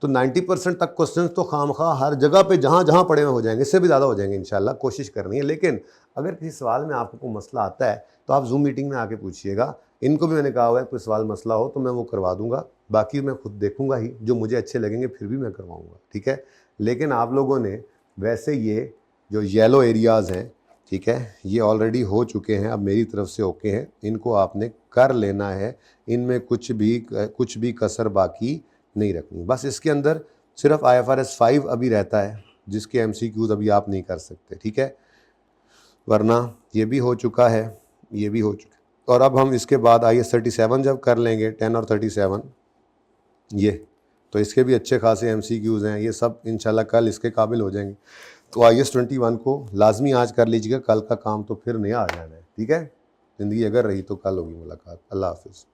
तो 90% तक क्वेश्चंस तो खामखा हर जगह पे जहाँ जहाँ पड़े हुए हो जाएंगे, इससे भी ज़्यादा हो जाएंगे इंशाल्लाह, कोशिश करनी है। लेकिन अगर किसी सवाल में आपको कोई मसला आता है तो आप जूम मीटिंग में आके पूछिएगा। इनको भी मैंने कहा हुआ है कोई सवाल मसला हो तो मैं वो करवा दूंगा, बाकी मैं खुद देखूंगा ही, जो मुझे अच्छे लगेंगे फिर भी मैं करवाऊँगा, ठीक है। लेकिन आप लोगों ने वैसे ये जो येलो एरियाज़ हैं, ठीक है, ये ऑलरेडी हो चुके हैं, अब मेरी तरफ से ओके हैं, इनको आपने कर लेना है, इनमें कुछ भी कसर बाकी नहीं रखनी। बस इसके अंदर सिर्फ IFRS 5 अभी रहता है जिसके MCQs अभी आप नहीं कर सकते, ठीक है, वरना ये भी हो चुका है, ये भी हो चुका है। और अब हम इसके बाद IAS 37 जब कर लेंगे, 10 और 37 ये, तो इसके भी अच्छे खासे MCQs हैं, ये सब इंशाल्लाह कल इसके काबिल हो जाएंगे। तो IAS 21 को लाजमी आज कर लीजिएगा, कल का काम तो फिर नया आ जाना है, ठीक है। ज़िंदगी अगर रही तो कल होगी मुलाकात। अल्लाह हाफिज़।